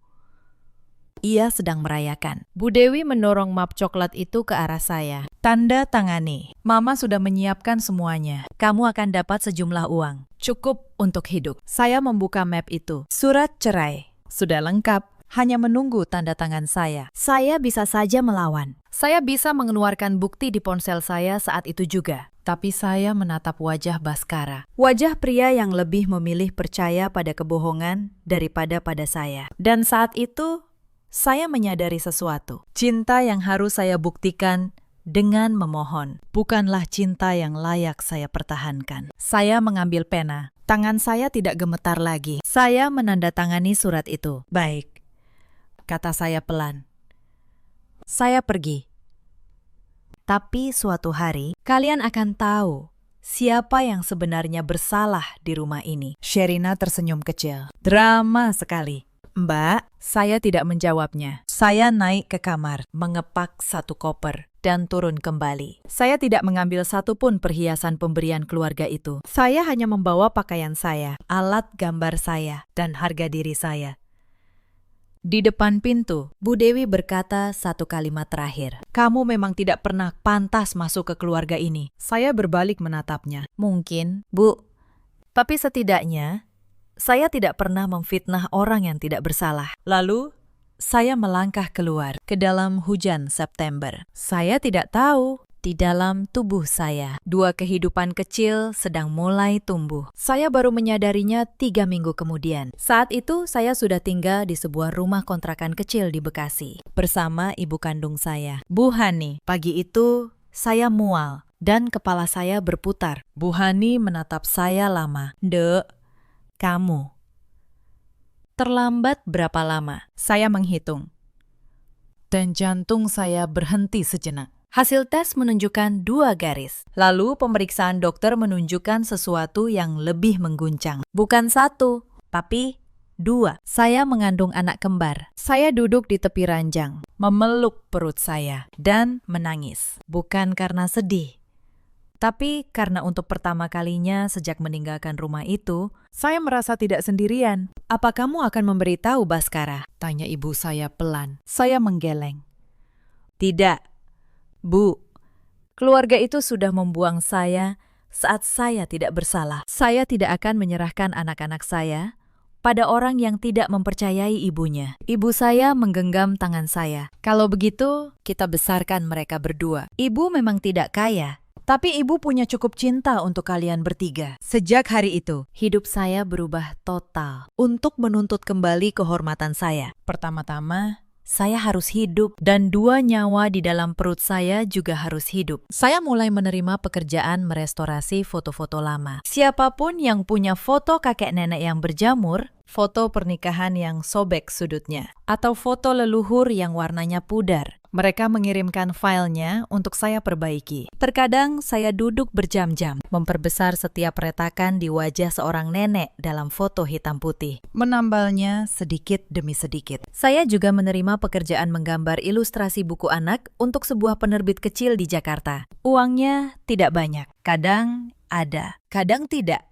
ia sedang merayakan. Bu Dewi mendorong map coklat itu ke arah saya. Tanda tangani. Mama sudah menyiapkan semuanya. Kamu akan dapat sejumlah uang. Cukup untuk hidup. Saya membuka map itu. Surat cerai. Sudah lengkap. Hanya menunggu tanda tangan saya. Saya bisa saja melawan. Saya bisa mengeluarkan bukti di ponsel saya saat itu juga. Tapi saya menatap wajah Baskara. Wajah pria yang lebih memilih percaya pada kebohongan daripada pada saya. Dan saat itu, saya menyadari sesuatu. Cinta yang harus saya buktikan dengan memohon. Bukanlah cinta yang layak saya pertahankan. Saya mengambil pena. Tangan saya tidak gemetar lagi. Saya menandatangani surat itu. Baik, kata saya pelan. Saya pergi. Tapi suatu hari, kalian akan tahu siapa yang sebenarnya bersalah di rumah ini. Sherina tersenyum kecil. Drama sekali. Mbak, saya tidak menjawabnya. Saya naik ke kamar, mengepak satu koper, dan turun kembali. Saya tidak mengambil satupun perhiasan pemberian keluarga itu. Saya hanya membawa pakaian saya, alat gambar saya, dan harga diri saya. Di depan pintu, Bu Dewi berkata satu kalimat terakhir. Kamu memang tidak pernah pantas masuk ke keluarga ini. Saya berbalik menatapnya. Mungkin, Bu. Tapi setidaknya, saya tidak pernah memfitnah orang yang tidak bersalah. Lalu, saya melangkah keluar ke dalam hujan September. Saya tidak tahu. Di dalam tubuh saya, dua kehidupan kecil sedang mulai tumbuh. Saya baru menyadarinya 3 minggu kemudian. Saat itu, saya sudah tinggal di sebuah rumah kontrakan kecil di Bekasi, bersama ibu kandung saya, Bu Hani. Pagi itu, saya mual, dan kepala saya berputar. Bu Hani menatap saya lama. Dek, kamu. Terlambat berapa lama? Saya menghitung. Dan jantung saya berhenti sejenak. Hasil tes menunjukkan 2 garis. Lalu pemeriksaan dokter menunjukkan sesuatu yang lebih mengguncang. Bukan 1, tapi 2. Saya mengandung anak kembar. Saya duduk di tepi ranjang, memeluk perut saya, dan menangis. Bukan karena sedih, tapi karena untuk pertama kalinya sejak meninggalkan rumah itu, saya merasa tidak sendirian. Apa kamu akan memberitahu Baskara? Tanya ibu saya pelan. Saya menggeleng. Tidak. Bu, keluarga itu sudah membuang saya saat saya tidak bersalah. Saya tidak akan menyerahkan anak-anak saya pada orang yang tidak mempercayai ibunya. Ibu saya menggenggam tangan saya. Kalau begitu, kita besarkan mereka berdua. Ibu memang tidak kaya, tapi ibu punya cukup cinta untuk kalian bertiga. Sejak hari itu, hidup saya berubah total untuk menuntut kembali kehormatan saya. Pertama-tama, saya harus hidup dan 2 nyawa di dalam perut saya juga harus hidup. Saya mulai menerima pekerjaan merestorasi foto-foto lama. Siapapun yang punya foto kakek nenek yang berjamur, foto pernikahan yang sobek sudutnya, atau foto leluhur yang warnanya pudar, mereka mengirimkan filenya untuk saya perbaiki. Terkadang saya duduk berjam-jam, memperbesar setiap retakan di wajah seorang nenek dalam foto hitam putih, menambalnya sedikit demi sedikit. Saya juga menerima pekerjaan menggambar ilustrasi buku anak untuk sebuah penerbit kecil di Jakarta. Uangnya tidak banyak, kadang ada, kadang tidak.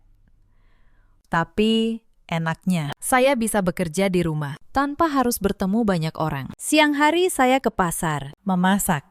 Tapi enaknya, saya bisa bekerja di rumah tanpa harus bertemu banyak orang. Siang hari saya ke pasar, memasak,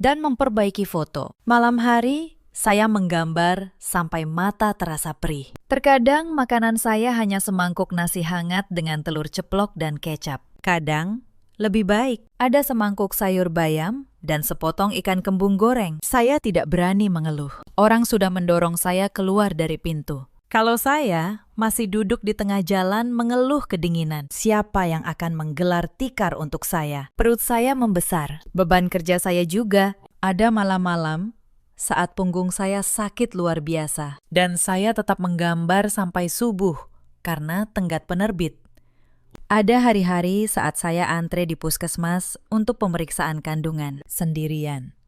dan memperbaiki foto. Malam hari, saya menggambar sampai mata terasa perih. Terkadang makanan saya hanya semangkuk nasi hangat dengan telur ceplok dan kecap. Kadang, lebih baik, ada semangkuk sayur bayam dan sepotong ikan kembung goreng. Saya tidak berani mengeluh. Orang sudah mendorong saya keluar dari pintu. Kalau saya masih duduk di tengah jalan mengeluh kedinginan, siapa yang akan menggelar tikar untuk saya? Perut saya membesar, beban kerja saya juga. Ada malam-malam saat punggung saya sakit luar biasa, dan saya tetap menggambar sampai subuh karena tenggat penerbit. Ada hari-hari saat saya antre di puskesmas untuk pemeriksaan kandungan sendirian.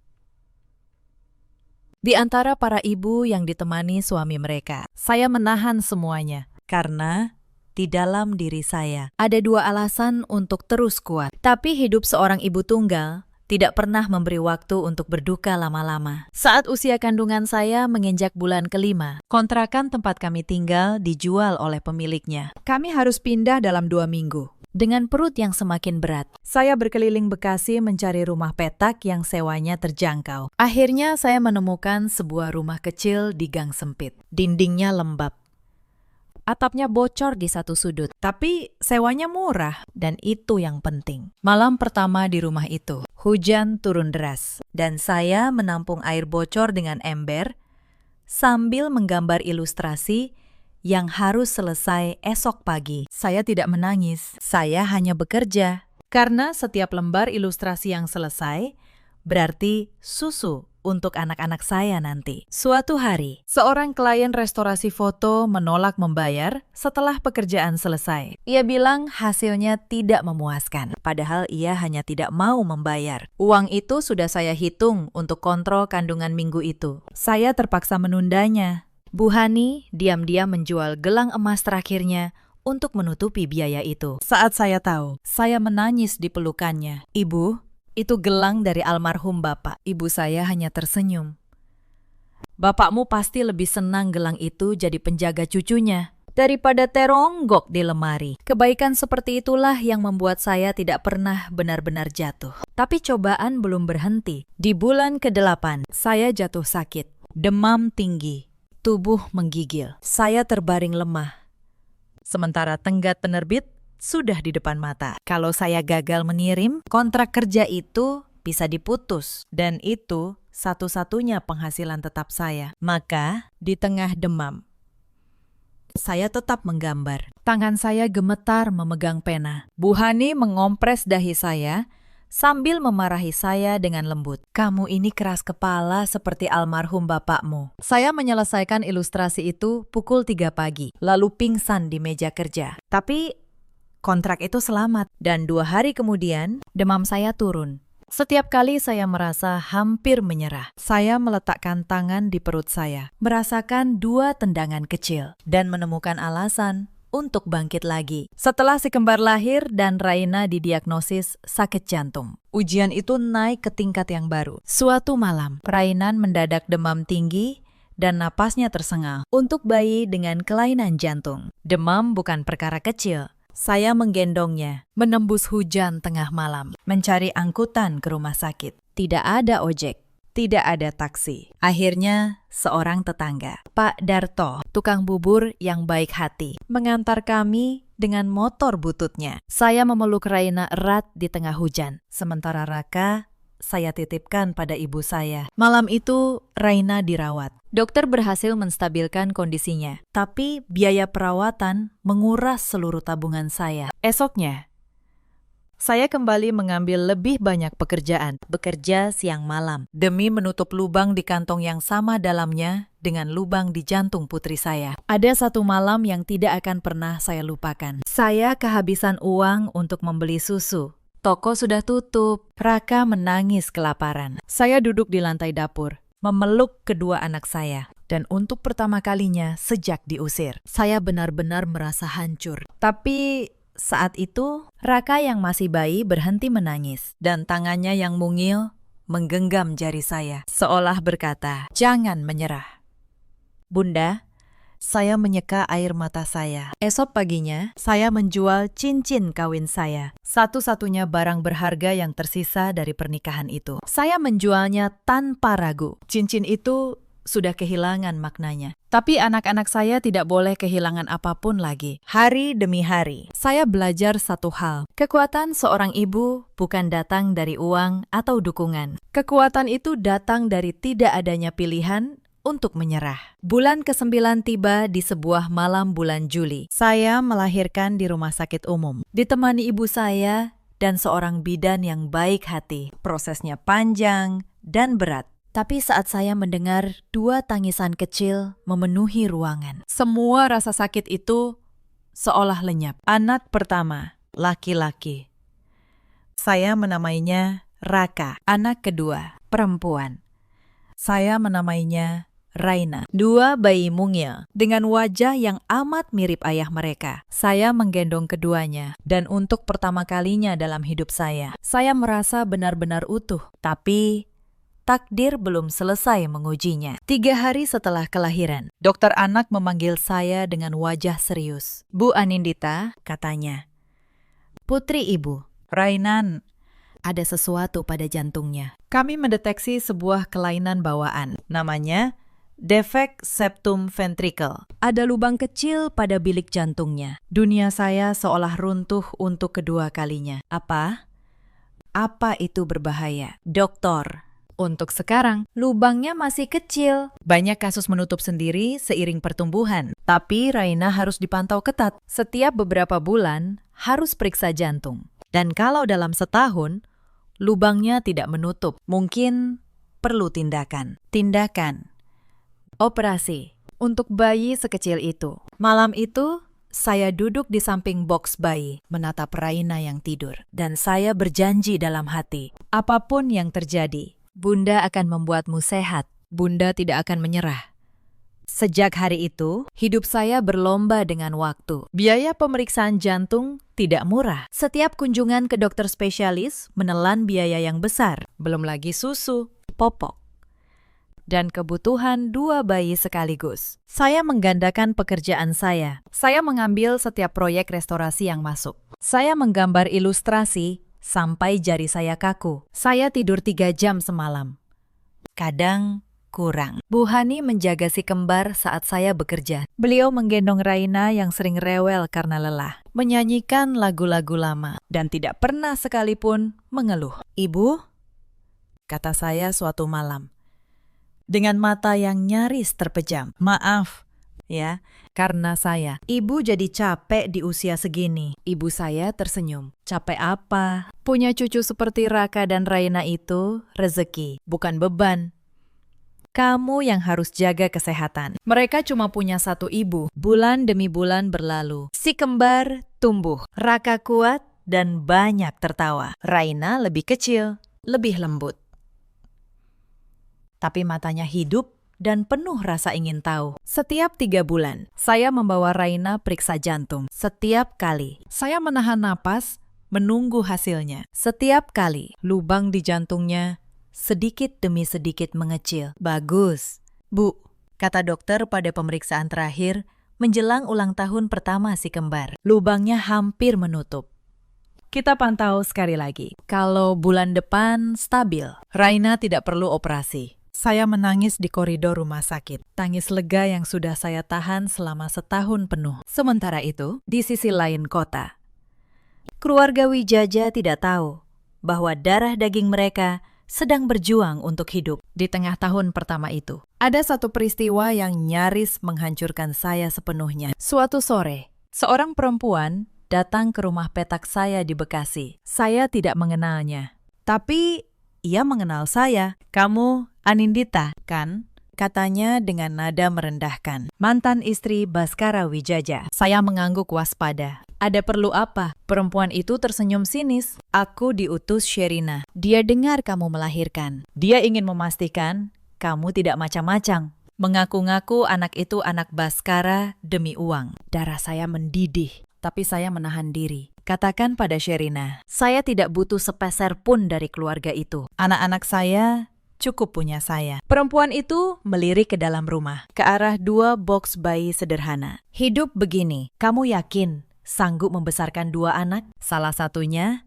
Di antara para ibu yang ditemani suami mereka, saya menahan semuanya karena di dalam diri saya ada 2 alasan untuk terus kuat. Tapi hidup seorang ibu tunggal tidak pernah memberi waktu untuk berduka lama-lama. Saat usia kandungan saya menginjak bulan ke-5, kontrakan tempat kami tinggal dijual oleh pemiliknya. Kami harus pindah dalam 2 minggu. Dengan perut yang semakin berat, saya berkeliling Bekasi mencari rumah petak yang sewanya terjangkau. Akhirnya saya menemukan sebuah rumah kecil di gang sempit. Dindingnya lembab. Atapnya bocor di satu sudut, tapi sewanya murah, dan itu yang penting. Malam pertama di rumah itu, hujan turun deras, dan saya menampung air bocor dengan ember sambil menggambar ilustrasi yang harus selesai esok pagi. Saya tidak menangis, saya hanya bekerja. Karena setiap lembar ilustrasi yang selesai berarti susu untuk anak-anak saya nanti. Suatu hari, seorang klien restorasi foto menolak membayar setelah pekerjaan selesai. Ia bilang hasilnya tidak memuaskan, padahal ia hanya tidak mau membayar. Uang itu sudah saya hitung untuk kontrol kandungan minggu itu. Saya terpaksa menundanya. Bu Hani diam-diam menjual gelang emas terakhirnya untuk menutupi biaya itu. Saat saya tahu, saya menangis di pelukannya. Ibu, itu gelang dari almarhum Bapak. Ibu saya hanya tersenyum. Bapakmu pasti lebih senang gelang itu jadi penjaga cucunya daripada teronggok di lemari. Kebaikan seperti itulah yang membuat saya tidak pernah benar-benar jatuh. Tapi cobaan belum berhenti. Di bulan ke-8, saya jatuh sakit, demam tinggi. Tubuh menggigil. Saya terbaring lemah. Sementara tenggat penerbit sudah di depan mata. Kalau saya gagal mengirim, kontrak kerja itu bisa diputus. Dan itu satu-satunya penghasilan tetap saya. Maka, di tengah demam, saya tetap menggambar. Tangan saya gemetar memegang pena. Bu Hani mengompres dahi saya sambil memarahi saya dengan lembut. Kamu ini keras kepala seperti almarhum bapakmu. Saya menyelesaikan ilustrasi itu pukul 3 pagi, lalu pingsan di meja kerja. Tapi kontrak itu selamat, dan 2 hari kemudian demam saya turun. Setiap kali saya merasa hampir menyerah, saya meletakkan tangan di perut saya, merasakan 2 tendangan kecil, dan menemukan alasan untuk bangkit lagi. Setelah si kembar lahir dan Raina didiagnosis sakit jantung, ujian itu naik ke tingkat yang baru. Suatu malam, Rainan mendadak demam tinggi dan napasnya tersengal. Untuk bayi dengan kelainan jantung, demam bukan perkara kecil. Saya menggendongnya, menembus hujan tengah malam, mencari angkutan ke rumah sakit. Tidak ada ojek. Tidak ada taksi. Akhirnya, seorang tetangga, Pak Darto, tukang bubur yang baik hati, mengantar kami dengan motor bututnya. Saya memeluk Raina erat di tengah hujan. Sementara Raka, saya titipkan pada ibu saya. Malam itu, Raina dirawat. Dokter berhasil menstabilkan kondisinya. Tapi biaya perawatan menguras seluruh tabungan saya. Esoknya, saya kembali mengambil lebih banyak pekerjaan, bekerja siang malam, demi menutup lubang di kantong yang sama dalamnya dengan lubang di jantung putri saya. Ada satu malam yang tidak akan pernah saya lupakan. Saya kehabisan uang untuk membeli susu. Toko sudah tutup. Raka menangis kelaparan. Saya duduk di lantai dapur, memeluk kedua anak saya. Dan untuk pertama kalinya sejak diusir, saya benar-benar merasa hancur. Tapi saat itu, Raka yang masih bayi berhenti menangis, dan tangannya yang mungil menggenggam jari saya, seolah berkata, "Jangan menyerah." Bunda, saya menyeka air mata saya. Esok paginya, saya menjual cincin kawin saya, satu-satunya barang berharga yang tersisa dari pernikahan itu. Saya menjualnya tanpa ragu. Cincin itu sudah kehilangan maknanya. Tapi anak-anak saya tidak boleh kehilangan apapun lagi. Hari demi hari, saya belajar satu hal. Kekuatan seorang ibu bukan datang dari uang atau dukungan. Kekuatan itu datang dari tidak adanya pilihan untuk menyerah. Bulan ke-9 tiba di sebuah malam bulan Juli. Saya melahirkan di rumah sakit umum. Ditemani ibu saya dan seorang bidan yang baik hati. Prosesnya panjang dan berat. Tapi saat saya mendengar dua tangisan kecil memenuhi ruangan, semua rasa sakit itu seolah lenyap. Anak pertama, laki-laki. Saya menamainya Raka. Anak kedua, perempuan. Saya menamainya Raina. Dua bayi mungil dengan wajah yang amat mirip ayah mereka. Saya menggendong keduanya, dan untuk pertama kalinya dalam hidup saya merasa benar-benar utuh. Tapi takdir belum selesai mengujinya. 3 hari setelah kelahiran, dokter anak memanggil saya dengan wajah serius. "Bu Anindita," katanya. "Putri ibu, Rainan, ada sesuatu pada jantungnya. Kami mendeteksi sebuah kelainan bawaan. Namanya defek septum ventricle. Ada lubang kecil pada bilik jantungnya. Dunia saya seolah runtuh untuk kedua kalinya. Apa? Apa itu berbahaya? Dokter, untuk sekarang, lubangnya masih kecil. Banyak kasus menutup sendiri seiring pertumbuhan. Tapi Raina harus dipantau ketat. Setiap beberapa bulan harus periksa jantung. Dan kalau dalam setahun, lubangnya tidak menutup, mungkin perlu tindakan. Operasi untuk bayi sekecil itu. Malam itu, saya duduk di samping box bayi, menatap Raina yang tidur. Dan saya berjanji dalam hati, apapun yang terjadi, Bunda akan membuatmu sehat. Bunda tidak akan menyerah. Sejak hari itu, hidup saya berlomba dengan waktu. Biaya pemeriksaan jantung tidak murah. Setiap kunjungan ke dokter spesialis menelan biaya yang besar. Belum lagi susu, popok, dan kebutuhan 2 bayi sekaligus. Saya menggandakan pekerjaan saya. Saya mengambil setiap proyek restorasi yang masuk. Saya menggambar ilustrasi sampai jari saya kaku. Saya tidur 3 jam semalam. Kadang kurang. Bu Hani menjaga si kembar saat saya bekerja. Beliau menggendong Raina yang sering rewel karena lelah, menyanyikan lagu-lagu lama, dan tidak pernah sekalipun mengeluh. "Ibu," kata saya suatu malam, dengan mata yang nyaris terpejam. "Maaf, ya, karena saya. Ibu jadi capek di usia segini." Ibu saya tersenyum. "Capek apa? Punya cucu seperti Raka dan Raina itu rezeki, bukan beban. Kamu yang harus jaga kesehatan. Mereka cuma punya satu ibu." Bulan demi bulan berlalu. Si kembar tumbuh. Raka kuat dan banyak tertawa. Raina lebih kecil, lebih lembut. Tapi matanya hidup dan penuh rasa ingin tahu. Setiap 3 bulan, saya membawa Raina periksa jantung. Setiap kali, saya menahan napas, menunggu hasilnya. Setiap kali, lubang di jantungnya sedikit demi sedikit mengecil. "Bagus, Bu," kata dokter pada pemeriksaan terakhir menjelang ulang tahun pertama si kembar. "Lubangnya hampir menutup. Kita pantau sekali lagi. Kalau bulan depan stabil, Raina tidak perlu operasi. Saya menangis di koridor rumah sakit. Tangis lega yang sudah saya tahan selama setahun penuh. Sementara itu, di sisi lain kota, keluarga Wijaja tidak tahu bahwa darah daging mereka sedang berjuang untuk hidup. Di tengah tahun pertama itu, ada satu peristiwa yang nyaris menghancurkan saya sepenuhnya. Suatu sore, seorang perempuan datang ke rumah petak saya di Bekasi. Saya tidak mengenalnya, tapi ia mengenal saya. "Kamu Anindita, kan?" katanya dengan nada merendahkan. Mantan istri Baskara Wijaja. Saya mengangguk waspada. "Ada perlu apa?" Perempuan itu tersenyum sinis. "Aku diutus Sherina. Dia dengar kamu melahirkan. Dia ingin memastikan kamu tidak macam-macam." Mengaku-ngaku anak itu anak Baskara demi uang. Darah saya mendidih, tapi saya menahan diri. Katakan pada Sherina, saya tidak butuh sepeser pun dari keluarga itu. Anak-anak saya cukup punya saya. Perempuan itu melirik ke dalam rumah, ke arah 2 boks bayi sederhana. "Hidup begini, kamu yakin sanggup membesarkan 2 anak? Salah satunya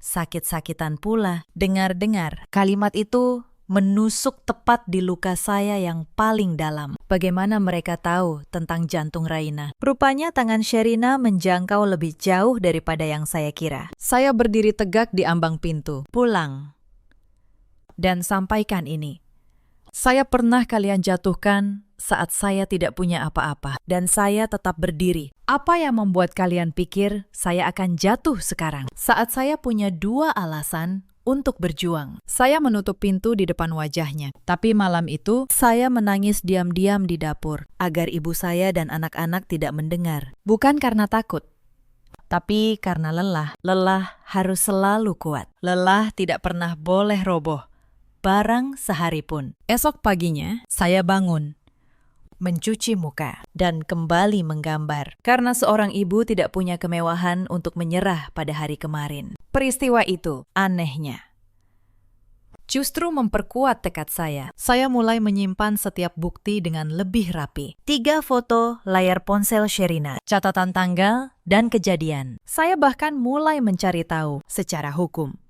sakit-sakitan pula." Dengar-dengar, kalimat itu menusuk tepat di luka saya yang paling dalam. Bagaimana mereka tahu tentang jantung Raina? Rupanya tangan Sherina menjangkau lebih jauh daripada yang saya kira. Saya berdiri tegak di ambang pintu. "Pulang dan sampaikan ini. Saya pernah kalian jatuhkan saat saya tidak punya apa-apa, dan saya tetap berdiri. Apa yang membuat kalian pikir saya akan jatuh sekarang? Saat saya punya 2 alasan untuk berjuang." Saya menutup pintu di depan wajahnya. Tapi malam itu, saya menangis diam-diam di dapur agar ibu saya dan anak-anak tidak mendengar. Bukan karena takut, tapi karena lelah. Lelah harus selalu kuat. Lelah tidak pernah boleh roboh, barang sehari pun. Esok paginya, saya bangun, mencuci muka, dan kembali menggambar. Karena seorang ibu tidak punya kemewahan untuk menyerah pada hari kemarin. Peristiwa itu, anehnya, justru memperkuat tekad saya. Saya mulai menyimpan setiap bukti dengan lebih rapi. 3 foto layar ponsel Sherina, catatan tanggal, dan kejadian. Saya bahkan mulai mencari tahu secara hukum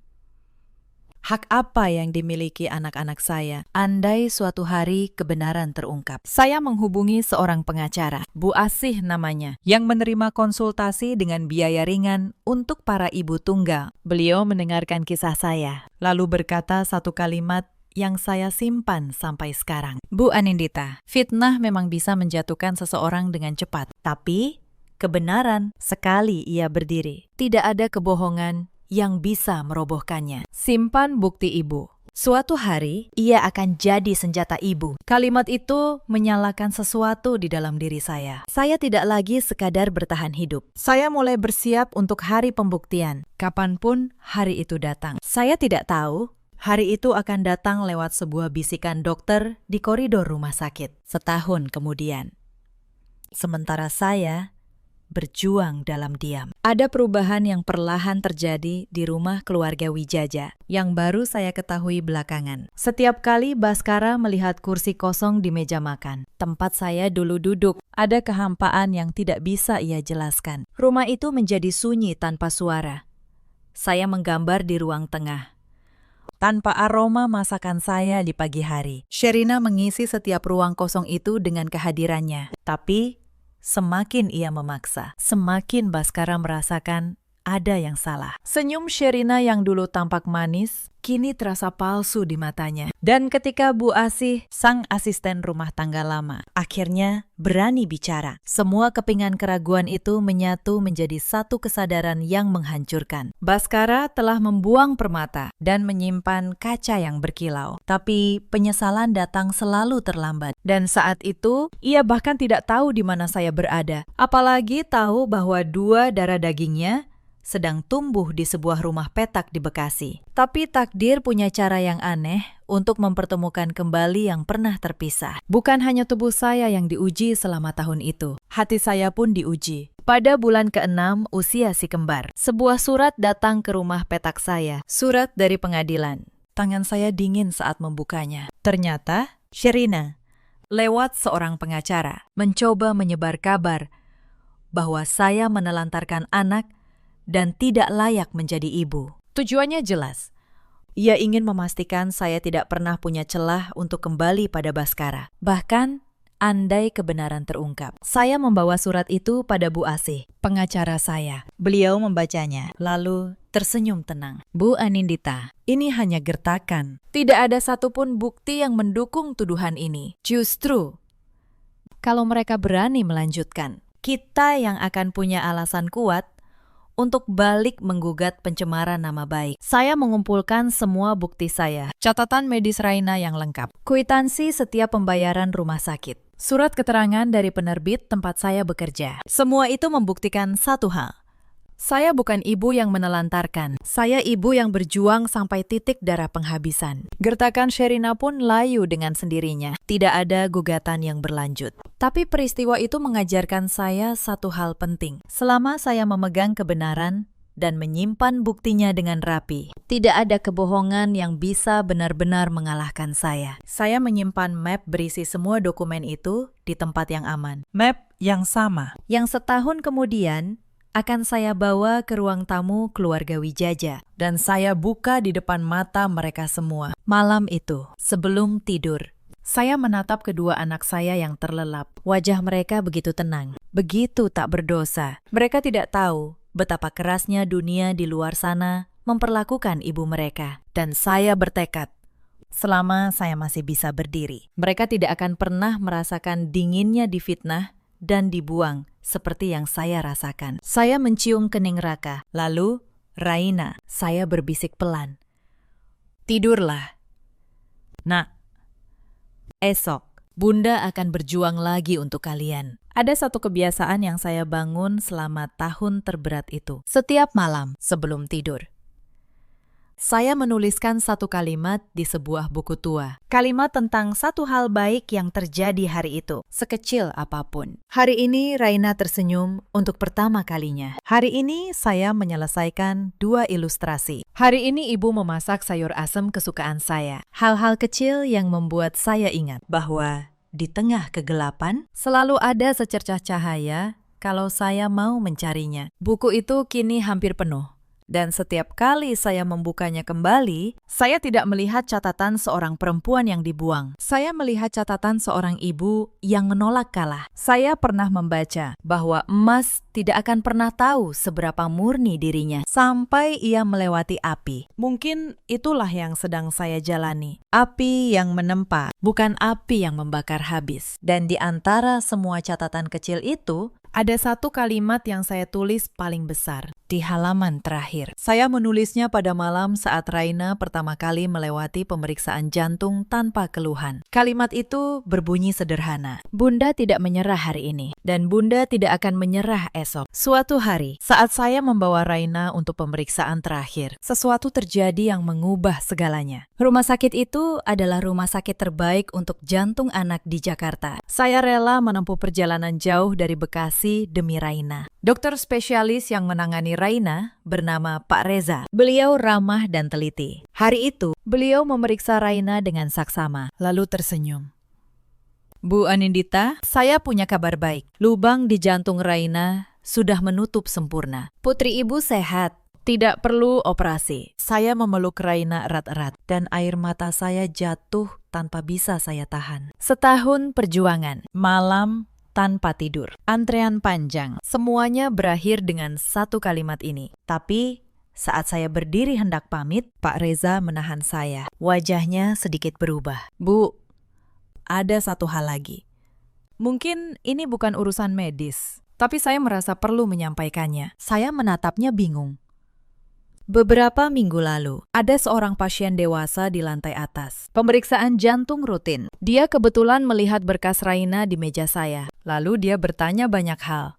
hak apa yang dimiliki anak-anak saya andai suatu hari kebenaran terungkap. Saya menghubungi seorang pengacara, Bu Asih namanya, yang menerima konsultasi dengan biaya ringan untuk para ibu tunggal. Beliau mendengarkan kisah saya, lalu berkata satu kalimat yang saya simpan sampai sekarang. "Bu Anindita, fitnah memang bisa menjatuhkan seseorang dengan cepat, tapi kebenaran sekali ia berdiri. Tidak ada kebohongan yang bisa merobohkannya. Simpan bukti ibu. Suatu hari, ia akan jadi senjata ibu." Kalimat itu menyalakan sesuatu di dalam diri saya. Saya tidak lagi sekadar bertahan hidup. Saya mulai bersiap untuk hari pembuktian. Kapanpun hari itu datang. Saya tidak tahu hari itu akan datang lewat sebuah bisikan dokter di koridor rumah sakit. Setahun kemudian, sementara saya berjuang dalam diam, ada perubahan yang perlahan terjadi di rumah keluarga Wijaja yang baru saya ketahui belakangan. Setiap kali Baskara melihat kursi kosong di meja makan, tempat saya dulu duduk, ada kehampaan yang tidak bisa ia jelaskan. Rumah itu menjadi sunyi tanpa suara. Saya menggambar di ruang tengah, tanpa aroma masakan saya di pagi hari. Sherina mengisi setiap ruang kosong itu dengan kehadirannya, tapi semakin ia memaksa, semakin Baskara merasakan ada yang salah. Senyum Sherina yang dulu tampak manis, kini terasa palsu di matanya. Dan ketika Bu Asih, sang asisten rumah tangga lama, akhirnya berani bicara, semua kepingan keraguan itu menyatu menjadi satu kesadaran yang menghancurkan. Baskara telah membuang permata dan menyimpan kaca yang berkilau. Tapi penyesalan datang selalu terlambat. Dan saat itu, ia bahkan tidak tahu di mana saya berada. Apalagi tahu bahwa 2 darah dagingnya sedang tumbuh di sebuah rumah petak di Bekasi. Tapi takdir punya cara yang aneh untuk mempertemukan kembali yang pernah terpisah. Bukan hanya tubuh saya yang diuji selama tahun itu, hati saya pun diuji. Pada bulan ke-6 usia si kembar, sebuah surat datang ke rumah petak saya. Surat dari pengadilan. Tangan saya dingin saat membukanya. Ternyata Sherina, lewat seorang pengacara, mencoba menyebar kabar bahwa saya menelantarkan anak dan tidak layak menjadi ibu. Tujuannya jelas. Ia ingin memastikan saya tidak pernah punya celah untuk kembali pada Baskara. Bahkan, andai kebenaran terungkap. Saya membawa surat itu pada Bu Asih, pengacara saya. Beliau membacanya, lalu tersenyum tenang. Bu Anindita, ini hanya gertakan. Tidak ada satupun bukti yang mendukung tuduhan ini. Justru, kalau mereka berani melanjutkan, kita yang akan punya alasan kuat untuk balik menggugat pencemaran nama baik. Saya mengumpulkan semua bukti saya. Catatan medis Raina yang lengkap. Kwitansi setiap pembayaran rumah sakit. Surat keterangan dari penerbit tempat saya bekerja. Semua itu membuktikan satu hal. Saya bukan ibu yang menelantarkan. Saya ibu yang berjuang sampai titik darah penghabisan. Gertakan Sherina pun layu dengan sendirinya. Tidak ada gugatan yang berlanjut. Tapi peristiwa itu mengajarkan saya satu hal penting. Selama saya memegang kebenaran dan menyimpan buktinya dengan rapi, tidak ada kebohongan yang bisa benar-benar mengalahkan saya. Saya menyimpan map berisi semua dokumen itu di tempat yang aman. Map yang sama. Yang setahun kemudian akan saya bawa ke ruang tamu keluarga Wijaja. Dan saya buka di depan mata mereka semua. Malam itu, sebelum tidur, saya menatap kedua anak saya yang terlelap. Wajah mereka begitu tenang, begitu tak berdosa. Mereka tidak tahu betapa kerasnya dunia di luar sana memperlakukan ibu mereka. Dan saya bertekad, selama saya masih bisa berdiri, mereka tidak akan pernah merasakan dinginnya difitnah dan dibuang seperti yang saya rasakan. Saya mencium kening Raka. Lalu, Raina, saya berbisik pelan. Tidurlah. Nak, esok Bunda akan berjuang lagi untuk kalian. Ada satu kebiasaan yang saya bangun selama tahun terberat itu. Setiap malam sebelum tidur, saya menuliskan satu kalimat di sebuah buku tua. Kalimat tentang satu hal baik yang terjadi hari itu, sekecil apapun. Hari ini Raina tersenyum untuk pertama kalinya. Hari ini saya menyelesaikan 2 ilustrasi. Hari ini ibu memasak sayur asem kesukaan saya. Hal-hal kecil yang membuat saya ingat bahwa di tengah kegelapan selalu ada secercah cahaya kalau saya mau mencarinya. Buku itu kini hampir penuh. Dan setiap kali saya membukanya kembali, saya tidak melihat catatan seorang perempuan yang dibuang. Saya melihat catatan seorang ibu yang menolak kalah. Saya pernah membaca bahwa emas tidak akan pernah tahu seberapa murni dirinya sampai ia melewati api. Mungkin itulah yang sedang saya jalani. Api yang menempa, bukan api yang membakar habis. Dan di antara semua catatan kecil itu, ada satu kalimat yang saya tulis paling besar di halaman terakhir. Saya menulisnya pada malam saat Raina pertama kali melewati pemeriksaan jantung tanpa keluhan. Kalimat itu berbunyi sederhana. Bunda tidak menyerah hari ini, dan Bunda tidak akan menyerah esok. Suatu hari, saat saya membawa Raina untuk pemeriksaan terakhir, sesuatu terjadi yang mengubah segalanya. Rumah sakit itu adalah rumah sakit terbaik untuk jantung anak di Jakarta. Saya rela menempuh perjalanan jauh dari Bekasi demi Raina. Dokter spesialis yang menangani Raina bernama Pak Reza. Beliau ramah dan teliti. Hari itu, beliau memeriksa Raina dengan saksama, lalu tersenyum. Bu Anindita, saya punya kabar baik. Lubang di jantung Raina sudah menutup sempurna. Putri ibu sehat, tidak perlu operasi. Saya memeluk Raina erat-erat dan air mata saya jatuh tanpa bisa saya tahan. Setahun perjuangan, malam tanpa tidur, antrean panjang, semuanya berakhir dengan satu kalimat ini. Tapi saat saya berdiri hendak pamit, Pak Reza menahan saya. Wajahnya sedikit berubah. Bu, ada satu hal lagi. Mungkin ini bukan urusan medis, tapi saya merasa perlu menyampaikannya. Saya menatapnya bingung. Beberapa minggu lalu, ada seorang pasien dewasa di lantai atas. Pemeriksaan jantung rutin. Dia kebetulan melihat berkas Raina di meja saya. Lalu dia bertanya banyak hal.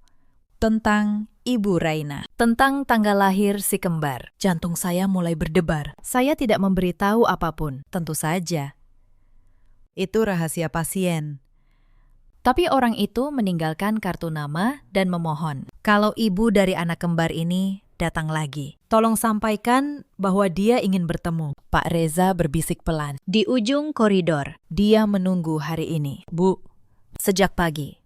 Tentang ibu Raina. Tentang tanggal lahir si kembar. Jantung saya mulai berdebar. Saya tidak memberitahu apapun. Tentu saja. Itu rahasia pasien. Tapi orang itu meninggalkan kartu nama dan memohon. Kalau ibu dari anak kembar ini datang lagi, tolong sampaikan bahwa dia ingin bertemu. Pak Reza berbisik pelan. Di ujung koridor, dia menunggu hari ini. Bu, sejak pagi.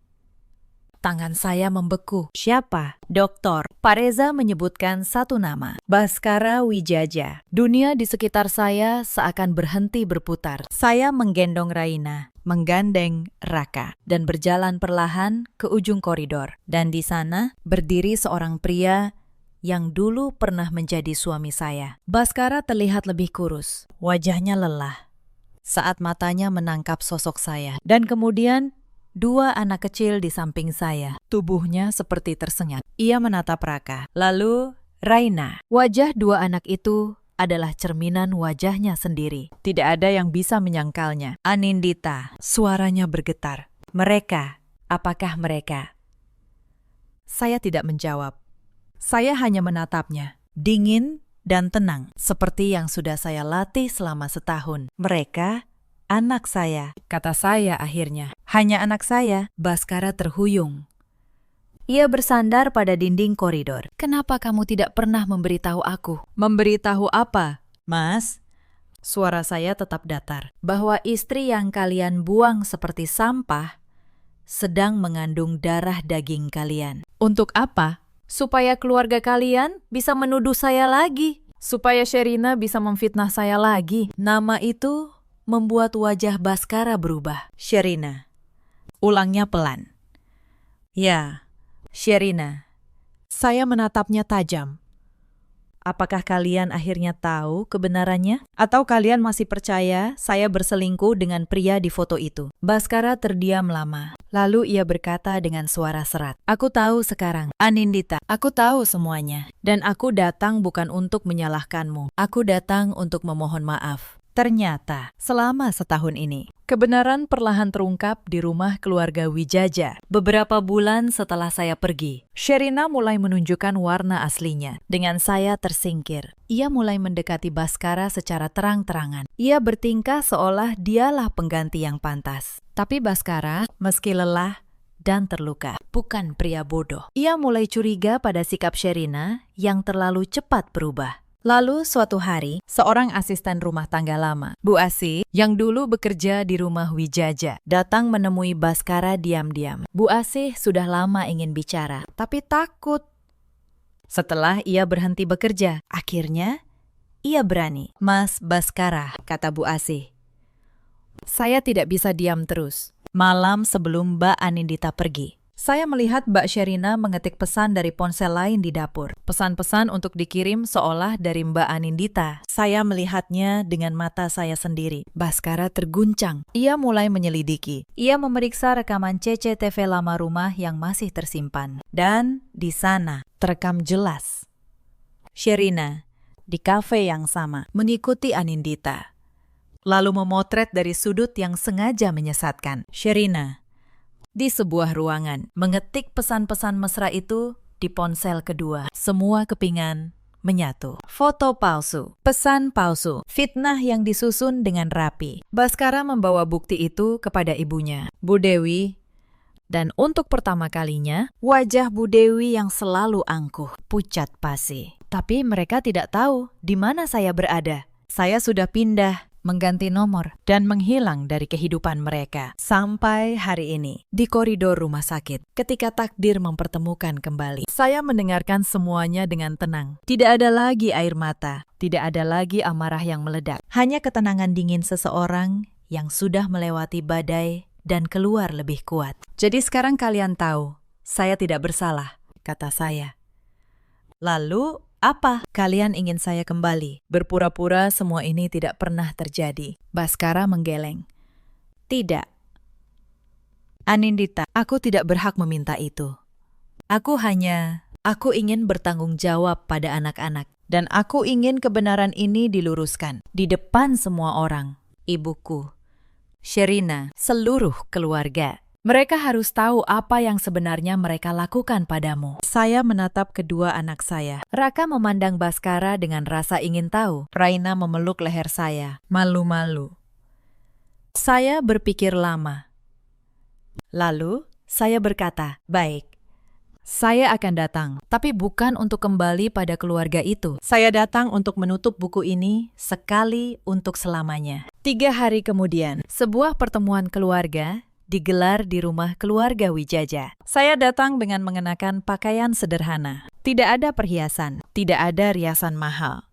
Tangan saya membeku. Siapa? Doktor. Pak Reza menyebutkan satu nama. Baskara Wijaja. Dunia di sekitar saya seakan berhenti berputar. Saya menggendong Raina, menggandeng Raka, dan berjalan perlahan ke ujung koridor. Dan di sana berdiri seorang pria yang dulu pernah menjadi suami saya. Baskara terlihat lebih kurus. Wajahnya lelah saat matanya menangkap sosok saya. Dan kemudian dua anak kecil di samping saya. Tubuhnya seperti tersengat. Ia menatap Raka. Lalu Raina. Wajah dua anak itu adalah cerminan wajahnya sendiri. Tidak ada yang bisa menyangkalnya. Anindita. Suaranya bergetar. Mereka. Apakah mereka? Saya tidak menjawab. Saya hanya menatapnya. Dingin dan tenang. Seperti yang sudah saya latih selama setahun. Mereka anak saya, kata saya akhirnya. Hanya anak saya. Baskara terhuyung. Ia bersandar pada dinding koridor. Kenapa kamu tidak pernah memberitahu aku? Memberitahu apa, Mas? Suara saya tetap datar. Bahwa istri yang kalian buang seperti sampah sedang mengandung darah daging kalian. Untuk apa? Supaya keluarga kalian bisa menuduh saya lagi. Supaya Sherina bisa memfitnah saya lagi. Nama itu membuat wajah Baskara berubah. Sherina. Ulangnya pelan. Ya, Sherina. Saya menatapnya tajam. Apakah kalian akhirnya tahu kebenarannya? Atau kalian masih percaya saya berselingkuh dengan pria di foto itu? Baskara terdiam lama. Lalu ia berkata dengan suara serat. Aku tahu sekarang, Anindita. Aku tahu semuanya. Dan aku datang bukan untuk menyalahkanmu. Aku datang untuk memohon maaf. Ternyata, selama setahun ini, kebenaran perlahan terungkap di rumah keluarga Wijaja. Beberapa bulan setelah saya pergi, Sherina mulai menunjukkan warna aslinya. Dengan saya tersingkir, ia mulai mendekati Baskara secara terang-terangan. Ia bertingkah seolah dialah pengganti yang pantas. Tapi Baskara, meski lelah dan terluka, bukan pria bodoh. Ia mulai curiga pada sikap Sherina yang terlalu cepat berubah. Lalu suatu hari, seorang asisten rumah tangga lama, Bu Asih, yang dulu bekerja di rumah Wijaja, datang menemui Baskara diam-diam. Bu Asih sudah lama ingin bicara, tapi takut. Setelah ia berhenti bekerja, akhirnya ia berani. Mas Baskara, kata Bu Asih. Saya tidak bisa diam terus. Malam sebelum Mbak Anindita pergi, saya melihat Mbak Sherina mengetik pesan dari ponsel lain di dapur. Pesan-pesan untuk dikirim seolah dari Mbak Anindita. Saya melihatnya dengan mata saya sendiri. Baskara terguncang. Ia mulai menyelidiki. Ia memeriksa rekaman CCTV lama rumah yang masih tersimpan. Dan di sana terekam jelas Sherina di kafe yang sama mengikuti Anindita. Lalu memotret dari sudut yang sengaja menyesatkan. Sherina di sebuah ruangan, mengetik pesan-pesan mesra itu di ponsel kedua. Semua kepingan menyatu. Foto palsu, pesan palsu, fitnah yang disusun dengan rapi. Baskara membawa bukti itu kepada ibunya, Bu Dewi. Dan untuk pertama kalinya, wajah Bu Dewi yang selalu angkuh, pucat pasi. Tapi mereka tidak tahu di mana saya berada. Saya sudah pindah, mengganti nomor, dan menghilang dari kehidupan mereka. Sampai hari ini, di koridor rumah sakit, ketika takdir mempertemukan kembali, saya mendengarkan semuanya dengan tenang. Tidak ada lagi air mata, tidak ada lagi amarah yang meledak. Hanya ketenangan dingin seseorang yang sudah melewati badai dan keluar lebih kuat. Jadi sekarang kalian tahu, saya tidak bersalah, kata saya. Lalu, apa? Kalian ingin saya kembali? Berpura-pura semua ini tidak pernah terjadi. Baskara menggeleng. Tidak. Anindita, aku tidak berhak meminta itu. Aku ingin bertanggung jawab pada anak-anak. Dan aku ingin kebenaran ini diluruskan. Di depan semua orang. Ibuku, Sherina, seluruh keluarga. Mereka harus tahu apa yang sebenarnya mereka lakukan padamu. Saya menatap kedua anak saya. Raka memandang Baskara dengan rasa ingin tahu. Raina memeluk leher saya, malu-malu. Saya berpikir lama. Lalu, saya berkata, baik, saya akan datang, tapi bukan untuk kembali pada keluarga itu. Saya datang untuk menutup buku ini sekali untuk selamanya. 3 hari kemudian, sebuah pertemuan keluarga digelar di rumah keluarga Wijaja. Saya datang dengan mengenakan pakaian sederhana. Tidak ada perhiasan, tidak ada riasan mahal.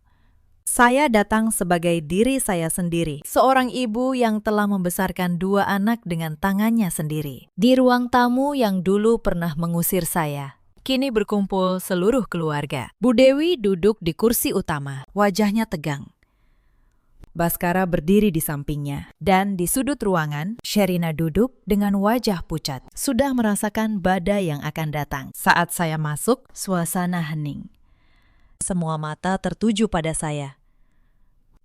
Saya datang sebagai diri saya sendiri, seorang ibu yang telah membesarkan 2 anak dengan tangannya sendiri. Di ruang tamu yang dulu pernah mengusir saya, kini berkumpul seluruh keluarga. Bu Dewi duduk di kursi utama, wajahnya tegang. Baskara berdiri di sampingnya, dan di sudut ruangan, Sherina duduk dengan wajah pucat, sudah merasakan badai yang akan datang. Saat saya masuk, suasana hening. Semua mata tertuju pada saya,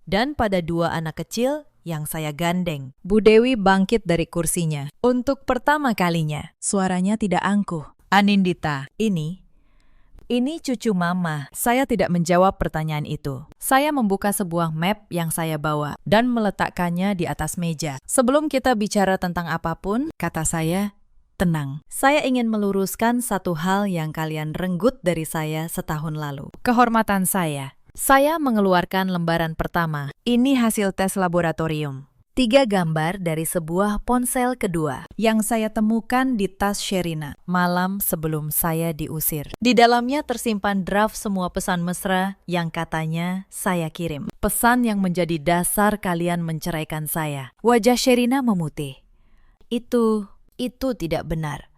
dan pada 2 anak kecil yang saya gandeng. Bu Dewi bangkit dari kursinya. Untuk pertama kalinya, suaranya tidak angkuh. Anindita, ini cucu Mama. Saya tidak menjawab pertanyaan itu. Saya membuka sebuah map yang saya bawa dan meletakkannya di atas meja. Sebelum kita bicara tentang apapun, kata saya, tenang. Saya ingin meluruskan satu hal yang kalian renggut dari saya setahun lalu. Kehormatan saya. Saya mengeluarkan lembaran pertama. Ini hasil tes laboratorium. 3 gambar dari sebuah ponsel kedua yang saya temukan di tas Sherina malam sebelum saya diusir. Di dalamnya tersimpan draft semua pesan mesra yang katanya saya kirim. Pesan yang menjadi dasar kalian menceraikan saya. Wajah Sherina memutih. Itu tidak benar.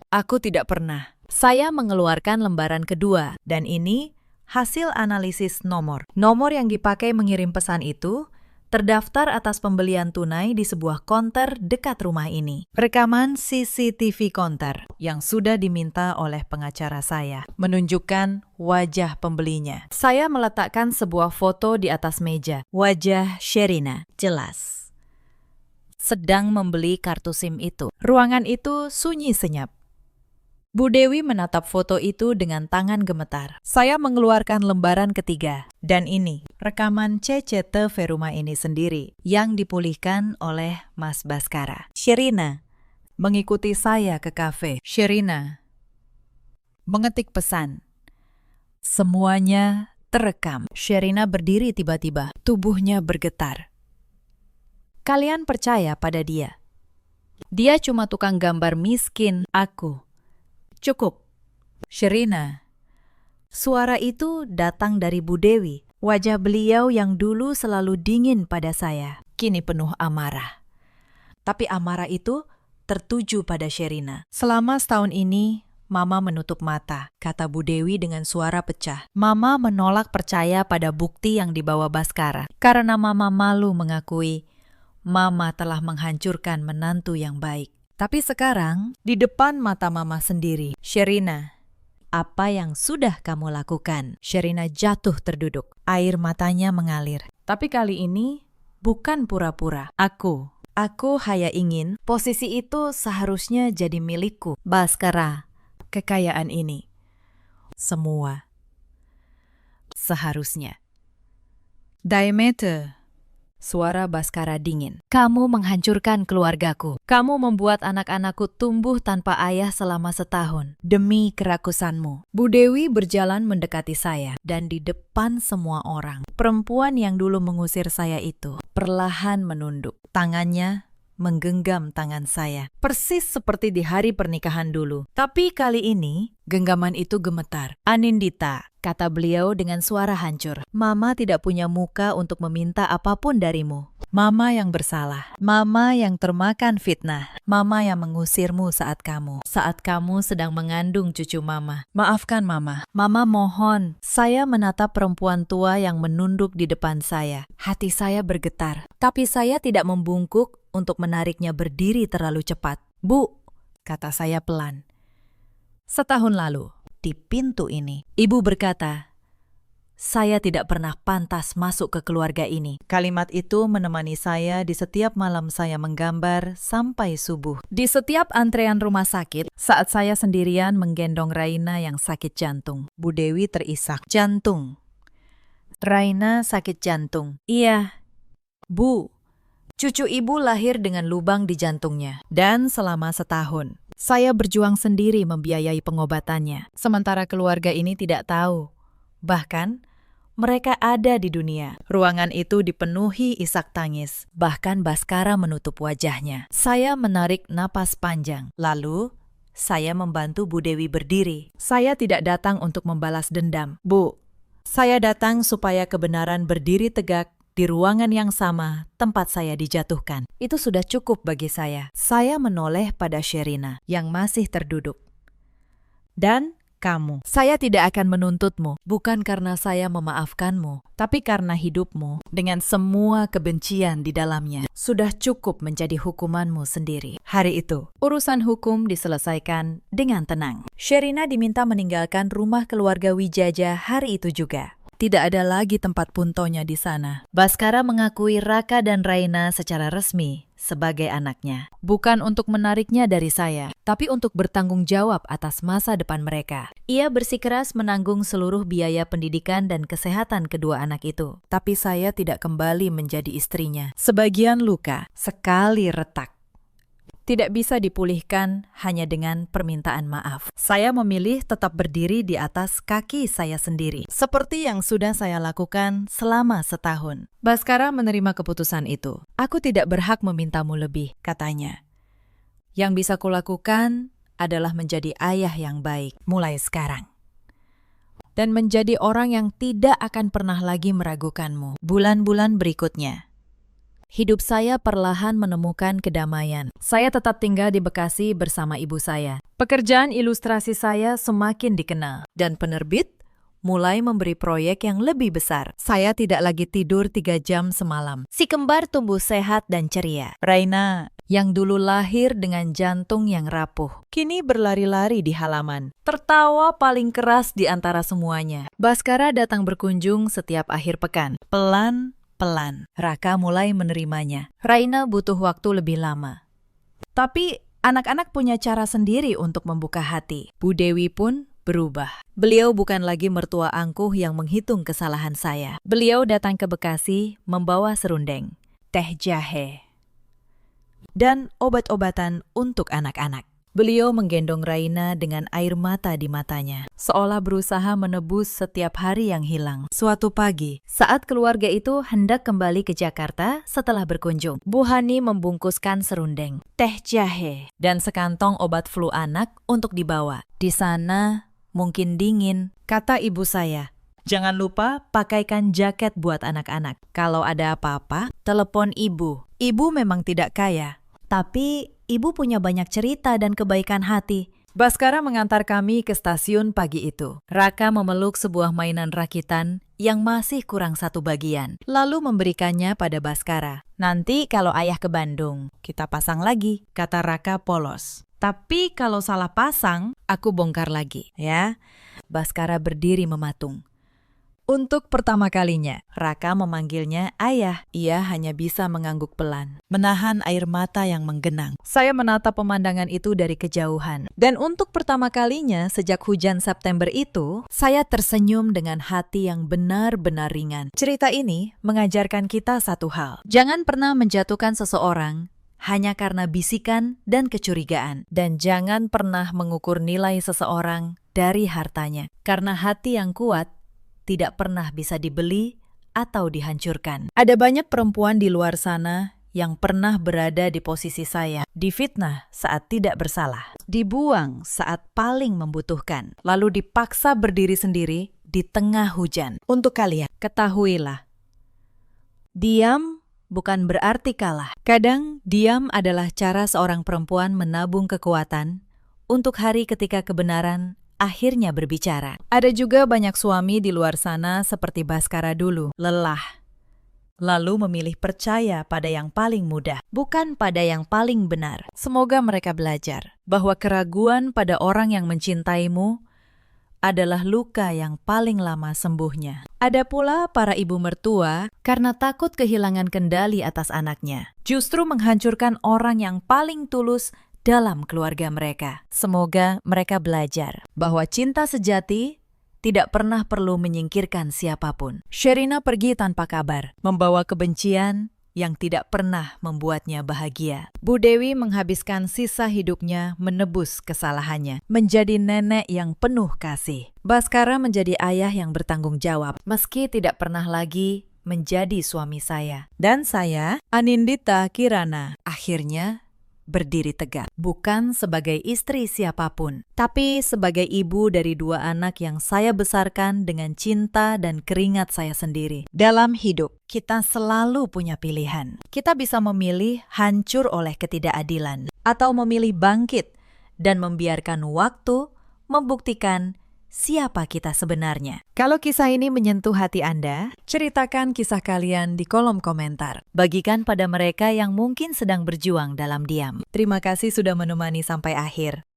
Aku tidak pernah. Saya mengeluarkan lembaran kedua dan ini hasil analisis nomor. Nomor yang dipakai mengirim pesan itu terdaftar atas pembelian tunai di sebuah konter dekat rumah ini. Rekaman CCTV konter yang sudah diminta oleh pengacara saya menunjukkan wajah pembelinya. Saya meletakkan sebuah foto di atas meja. Wajah Sherina jelas sedang membeli kartu SIM itu. Ruangan itu sunyi senyap. Bu Dewi menatap foto itu dengan tangan gemetar. Saya mengeluarkan lembaran ketiga. Dan ini, rekaman CCTV rumah ini sendiri yang dipulihkan oleh Mas Baskara. Sherina mengikuti saya ke kafe. Sherina mengetik pesan. Semuanya terekam. Sherina berdiri tiba-tiba. Tubuhnya bergetar. Kalian percaya pada dia? Dia cuma tukang gambar miskin. Aku. Cukup. Sherina. Suara itu datang dari Bu Dewi. Wajah beliau yang dulu selalu dingin pada saya, kini penuh amarah. Tapi amarah itu tertuju pada Sherina. Selama setahun ini, Mama menutup mata, kata Bu Dewi dengan suara pecah. Mama menolak percaya pada bukti yang dibawa Baskara. Karena Mama malu mengakui, Mama telah menghancurkan menantu yang baik. Tapi sekarang, di depan mata Mama sendiri, Sherina, apa yang sudah kamu lakukan? Sherina jatuh terduduk. Air matanya mengalir. Tapi kali ini, bukan pura-pura. Aku hanya ingin posisi itu seharusnya jadi milikku. Baskara, kekayaan ini. Semua. Seharusnya. Daimete. Suara Baskara dingin. Kamu menghancurkan keluargaku. Kamu membuat anak-anakku tumbuh tanpa ayah selama setahun. Demi kerakusanmu. Bu Dewi berjalan mendekati saya. Dan di depan semua orang. Perempuan yang dulu mengusir saya itu perlahan menunduk. Tangannya menggenggam tangan saya. Persis seperti di hari pernikahan dulu. Tapi kali ini, genggaman itu gemetar. Anindita, kata beliau dengan suara hancur. Mama tidak punya muka untuk meminta apapun darimu. Mama yang bersalah. Mama yang termakan fitnah. Mama yang mengusirmu saat kamu sedang mengandung cucu Mama. Maafkan Mama. Mama mohon. Saya menatap perempuan tua yang menunduk di depan saya. Hati saya bergetar. Tapi saya tidak membungkuk untuk menariknya berdiri terlalu cepat. Bu, kata saya pelan. Setahun lalu, di pintu ini, ibu berkata, saya tidak pernah pantas masuk ke keluarga ini. Kalimat itu menemani saya di setiap malam saya menggambar sampai subuh. Di setiap antrean rumah sakit, saat saya sendirian menggendong Raina yang sakit jantung. Bu Dewi terisak. Jantung. Raina sakit jantung. Iya. Bu, cucu ibu lahir dengan lubang di jantungnya. Dan selama setahun, saya berjuang sendiri membiayai pengobatannya. Sementara keluarga ini tidak tahu. Bahkan, mereka ada di dunia. Ruangan itu dipenuhi isak tangis. Bahkan Baskara menutup wajahnya. Saya menarik napas panjang. Lalu, saya membantu Bu Dewi berdiri. Saya tidak datang untuk membalas dendam. Bu, saya datang supaya kebenaran berdiri tegak di ruangan yang sama tempat saya dijatuhkan. Itu sudah cukup bagi saya. Saya menoleh pada Sherina yang masih terduduk. Dan kamu, saya tidak akan menuntutmu, bukan karena saya memaafkanmu, tapi karena hidupmu dengan semua kebencian di dalamnya sudah cukup menjadi hukumanmu sendiri. Hari itu, urusan hukum diselesaikan dengan tenang. Sherina diminta meninggalkan rumah keluarga Wijaja hari itu juga. Tidak ada lagi tempat puntonya di sana. Baskara mengakui Raka dan Raina secara resmi sebagai anaknya. Bukan untuk menariknya dari saya, tapi untuk bertanggung jawab atas masa depan mereka. Ia bersikeras menanggung seluruh biaya pendidikan dan kesehatan kedua anak itu. Tapi saya tidak kembali menjadi istrinya. Sebagian luka, sekali retak, tidak bisa dipulihkan hanya dengan permintaan maaf. Saya memilih tetap berdiri di atas kaki saya sendiri, seperti yang sudah saya lakukan selama setahun. Baskara menerima keputusan itu. Aku tidak berhak memintamu lebih, katanya. Yang bisa kulakukan adalah menjadi ayah yang baik mulai sekarang. Dan menjadi orang yang tidak akan pernah lagi meragukanmu. Bulan-bulan berikutnya, hidup saya perlahan menemukan kedamaian. Saya tetap tinggal di Bekasi bersama ibu saya. Pekerjaan ilustrasi saya semakin dikenal. Dan penerbit mulai memberi proyek yang lebih besar. Saya tidak lagi tidur 3 jam semalam. Si kembar tumbuh sehat dan ceria. Raina, yang dulu lahir dengan jantung yang rapuh, kini berlari-lari di halaman. Tertawa paling keras di antara semuanya. Baskara datang berkunjung setiap akhir pekan. Pelan-pelan, Raka mulai menerimanya. Raina butuh waktu lebih lama. Tapi anak-anak punya cara sendiri untuk membuka hati. Bu Dewi pun berubah. Beliau bukan lagi mertua angkuh yang menghitung kesalahan saya. Beliau datang ke Bekasi membawa serundeng, teh jahe, dan obat-obatan untuk anak-anak. Beliau menggendong Raina dengan air mata di matanya, seolah berusaha menebus setiap hari yang hilang. Suatu pagi, saat keluarga itu hendak kembali ke Jakarta setelah berkunjung, Bu Hani membungkuskan serundeng, teh jahe, dan sekantong obat flu anak untuk dibawa. Di sana mungkin dingin, kata ibu saya. Jangan lupa pakaikan jaket buat anak-anak. Kalau ada apa-apa, telepon ibu. Ibu memang tidak kaya, tapi ibu punya banyak cerita dan kebaikan hati. Baskara mengantar kami ke stasiun pagi itu. Raka memeluk sebuah mainan rakitan yang masih kurang satu bagian, lalu memberikannya pada Baskara. Nanti kalau ayah ke Bandung, kita pasang lagi, kata Raka polos. Tapi kalau salah pasang, aku bongkar lagi, ya. Baskara berdiri mematung. Untuk pertama kalinya, Raka memanggilnya ayah. Ia hanya bisa mengangguk pelan, menahan air mata yang menggenang. Saya menatap pemandangan itu dari kejauhan. Dan untuk pertama kalinya sejak hujan September itu, saya tersenyum dengan hati yang benar-benar ringan. Cerita ini mengajarkan kita satu hal. Jangan pernah menjatuhkan seseorang hanya karena bisikan dan kecurigaan. Dan jangan pernah mengukur nilai seseorang dari hartanya. Karena hati yang kuat tidak pernah bisa dibeli atau dihancurkan. Ada banyak perempuan di luar sana yang pernah berada di posisi saya. Difitnah saat tidak bersalah. Dibuang saat paling membutuhkan. Lalu dipaksa berdiri sendiri di tengah hujan. Untuk kalian, ketahuilah, diam bukan berarti kalah. Kadang diam adalah cara seorang perempuan menabung kekuatan untuk hari ketika kebenaran akhirnya berbicara. Ada juga banyak suami di luar sana seperti Baskara dulu, lelah, lalu memilih percaya pada yang paling mudah, bukan pada yang paling benar. Semoga mereka belajar bahwa keraguan pada orang yang mencintaimu adalah luka yang paling lama sembuhnya. Ada pula para ibu mertua karena takut kehilangan kendali atas anaknya, justru menghancurkan orang yang paling tulus dalam keluarga mereka. Semoga mereka belajar bahwa cinta sejati tidak pernah perlu menyingkirkan siapapun. Sherina pergi tanpa kabar, membawa kebencian yang tidak pernah membuatnya bahagia. Bu Dewi menghabiskan sisa hidupnya menebus kesalahannya, menjadi nenek yang penuh kasih. Baskara menjadi ayah yang bertanggung jawab, meski tidak pernah lagi menjadi suami saya. Dan saya, Anindita Kirana, akhirnya berdiri tegak. Bukan sebagai istri siapapun, tapi sebagai ibu dari 2 anak yang saya besarkan dengan cinta dan keringat saya sendiri. Dalam hidup, kita selalu punya pilihan. Kita bisa memilih hancur oleh ketidakadilan, atau memilih bangkit dan membiarkan waktu membuktikan siapa kita sebenarnya. Kalau kisah ini menyentuh hati Anda, ceritakan kisah kalian di kolom komentar. Bagikan pada mereka yang mungkin sedang berjuang dalam diam. Terima kasih sudah menemani sampai akhir.